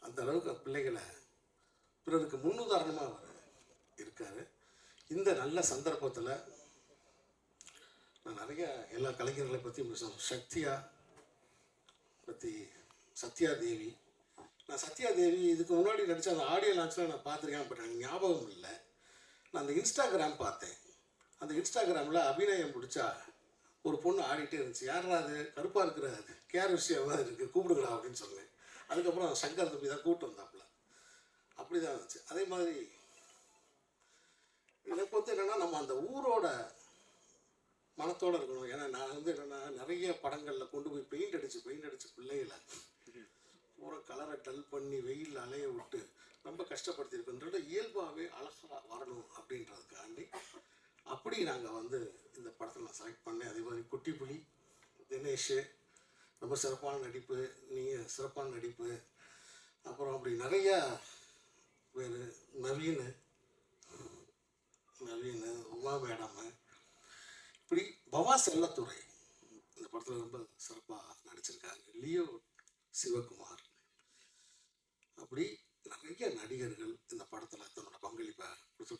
அந்த அளவுக்கு பிள்ளைகளை பிறருக்கு முன்னுதாரணமாக அவர் இருக்கார். இந்த நல்ல சந்தர்ப்பத்தில் நான் நிறைய எல்லா கலைஞர்களை பற்றி சக்தியா பற்றி, சத்யா தேவி. நான் சத்யா தேவி இதுக்கு முன்னாடி நடித்த அந்த ஆடியோ லான்ச்சில் நான் பார்த்துருக்கேன். பட் எனக்கு ஞாபகம் இல்லை. நான் அந்த இன்ஸ்டாகிராம் பார்த்தேன். அந்த இன்ஸ்டாகிராமில் அபிநயம் பிடிச்சா ஒரு பொண்ணு ஆடிட்டே இருந்துச்சு. யாரா அது? கருப்பாக இருக்கிற கேர் விஷயமாக இருக்குது, கூப்பிடுங்களா அப்படின்னு சொன்னேன். அதுக்கப்புறம் சங்கர் தம்பி தான் கூப்பிட்டு வந்தாப்புல. அப்படி தான் இருந்துச்சு. அதே மாதிரி எனக்கு வந்து என்னென்னா நம்ம அந்த ஊரோட மனத்தோடு இருக்கணும். ஏன்னா நான் வந்து என்னென்னா நிறைய படங்களில் கொண்டு போய் பெயிண்ட் அடித்து பிள்ளைகளை பூரா கலரை டல் பண்ணி வெயிலில் அலைய விட்டு ரொம்ப கஷ்டப்படுத்தியிருக்குன்றது இயல்பாகவே அழகாக வரணும் அப்படின்றதுக்காண்டி அப்படி நாங்கள் வந்து இந்த படத்தை நான் செலக்ட் பண்ணேன். அதே மாதிரி குட்டி புலி, தினேஷ் ரொம்ப சிறப்பான நடிப்பு, நீங்கள் சிறப்பான நடிப்பு. அப்புறம் அப்படி நிறையா பேர், நவீன், உமா மேடம், இப்படி பவா செல்லத்துறை இந்த படத்தில் ரொம்ப சிறப்பாக நடிச்சிருக்காங்க. லியோ சிவகுமார், அப்படி நிறைய நடிகர்கள் இந்த படத்தில் தன்னோட பங்களிப்பை கொடுத்துட்டு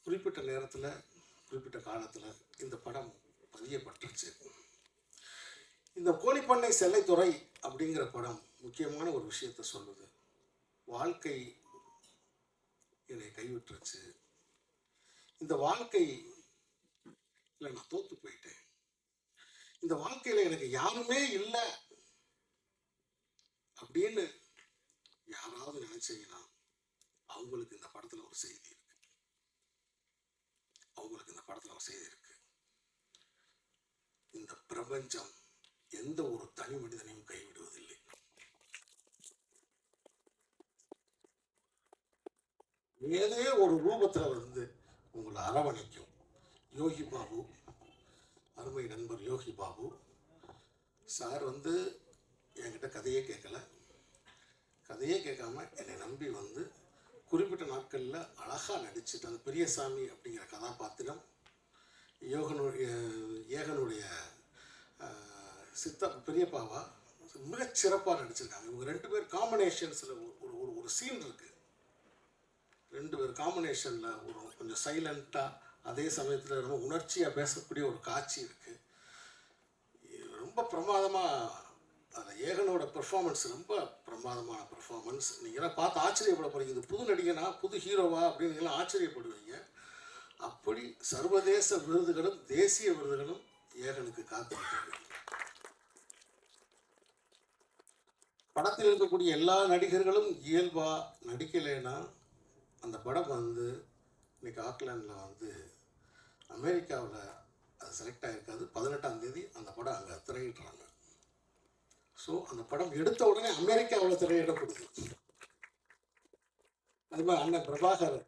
குறிப்பிட்ட நேரத்தில் குறிப்பிட்ட காலத்தில் இந்த படம் பதியப்பட்டுருச்சு. இந்த கோழிப்பண்ணை செல்லைத்துறை அப்படிங்கிற படம் முக்கியமான ஒரு விஷயத்தை சொல்லுது. வாழ்க்கை என்னை கைவிட்டுருச்சு, இந்த வாழ்க்கை இல்லை, நான் தோத்து போயிட்டேன், இந்த வாழ்க்கையில் எனக்கு யாருமே இல்லை அப்படின்னு யாராவது நினைச்சீங்கன்னா அவங்களுக்கு இந்த படத்தில் ஒரு செய்தி இருக்கு. அவங்களுக்கு இந்த படத்தில் ஒரு செய்தி இருக்கு. இந்த பிரபஞ்சம் எந்த ஒரு தனி மனிதனையும் கைவிடுவதில்லை. ஏதே ஒரு ரூபத்தில் வந்து உங்களை அரவணைக்கும். யோகி பாபு, அருமை நண்பர் யோகி பாபு சார் வந்து என்கிட்ட கதையே கேட்கல, கதையே கேட்காம என்னை நம்பி வந்து குறிப்பிட்ட நாட்களில் அழகாக நடிச்சுட்டு அந்த பெரியசாமி அப்படிங்கிற கதாபாத்திரம் ஏகனுடைய பெரியப்பாவா மிகச் சிறப்பாக நடிச்சிருக்காங்க. இவங்க 2 பேர் காம்பினேஷன்ஸில் ஒரு சீன் இருக்குது. 2 பேர் காம்பினேஷனில் ஒரு கொஞ்சம் சைலண்ட்டாக அதே சமயத்தில் ரொம்ப உணர்ச்சியாக பேசக்கூடிய ஒரு காட்சி இருக்குது. ரொம்ப பிரமாதமாக அதில் ஏகனோட பெர்ஃபார்மன்ஸ் ரொம்ப பிரமாதமான பெர்ஃபார்மன்ஸ். நீங்களாம் பார்த்து ஆச்சரியப்பட போகிறீங்க. இது புது நடிகனா புது ஹீரோவா அப்படின்னு நீங்களாம் ஆச்சரியப்படுவீங்க. அப்படி சர்வதேச விருதுகளும் தேசிய விருதுகளும் ஏகனுக்கு காத்திருக்கிறது. படத்தில் இருக்கக்கூடிய எல்லா நடிகர்களும் இயல்பாக நடிக்கலைன்னா அந்த படம் வந்து இன்னைக்கு ஆக்லாண்டில் வந்து அமெரிக்காவில் அது செலக்ட் ஆகிருக்காது. 18ஆம் தேதி அந்த படம் அங்கே திரையிடுறாங்க. ஸோ அந்த படம் எடுத்த உடனே அமெரிக்காவில் திரையிடப்படுது. அது மாதிரி அண்ணன் பிரபாகர்,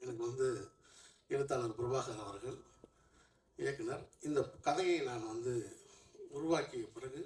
எனக்கு வந்து எழுத்தாளர் பிரபாகர் அவர்கள் இயக்குனர், இந்த கதையை நான் வந்து உருவாக்கிய பிறகு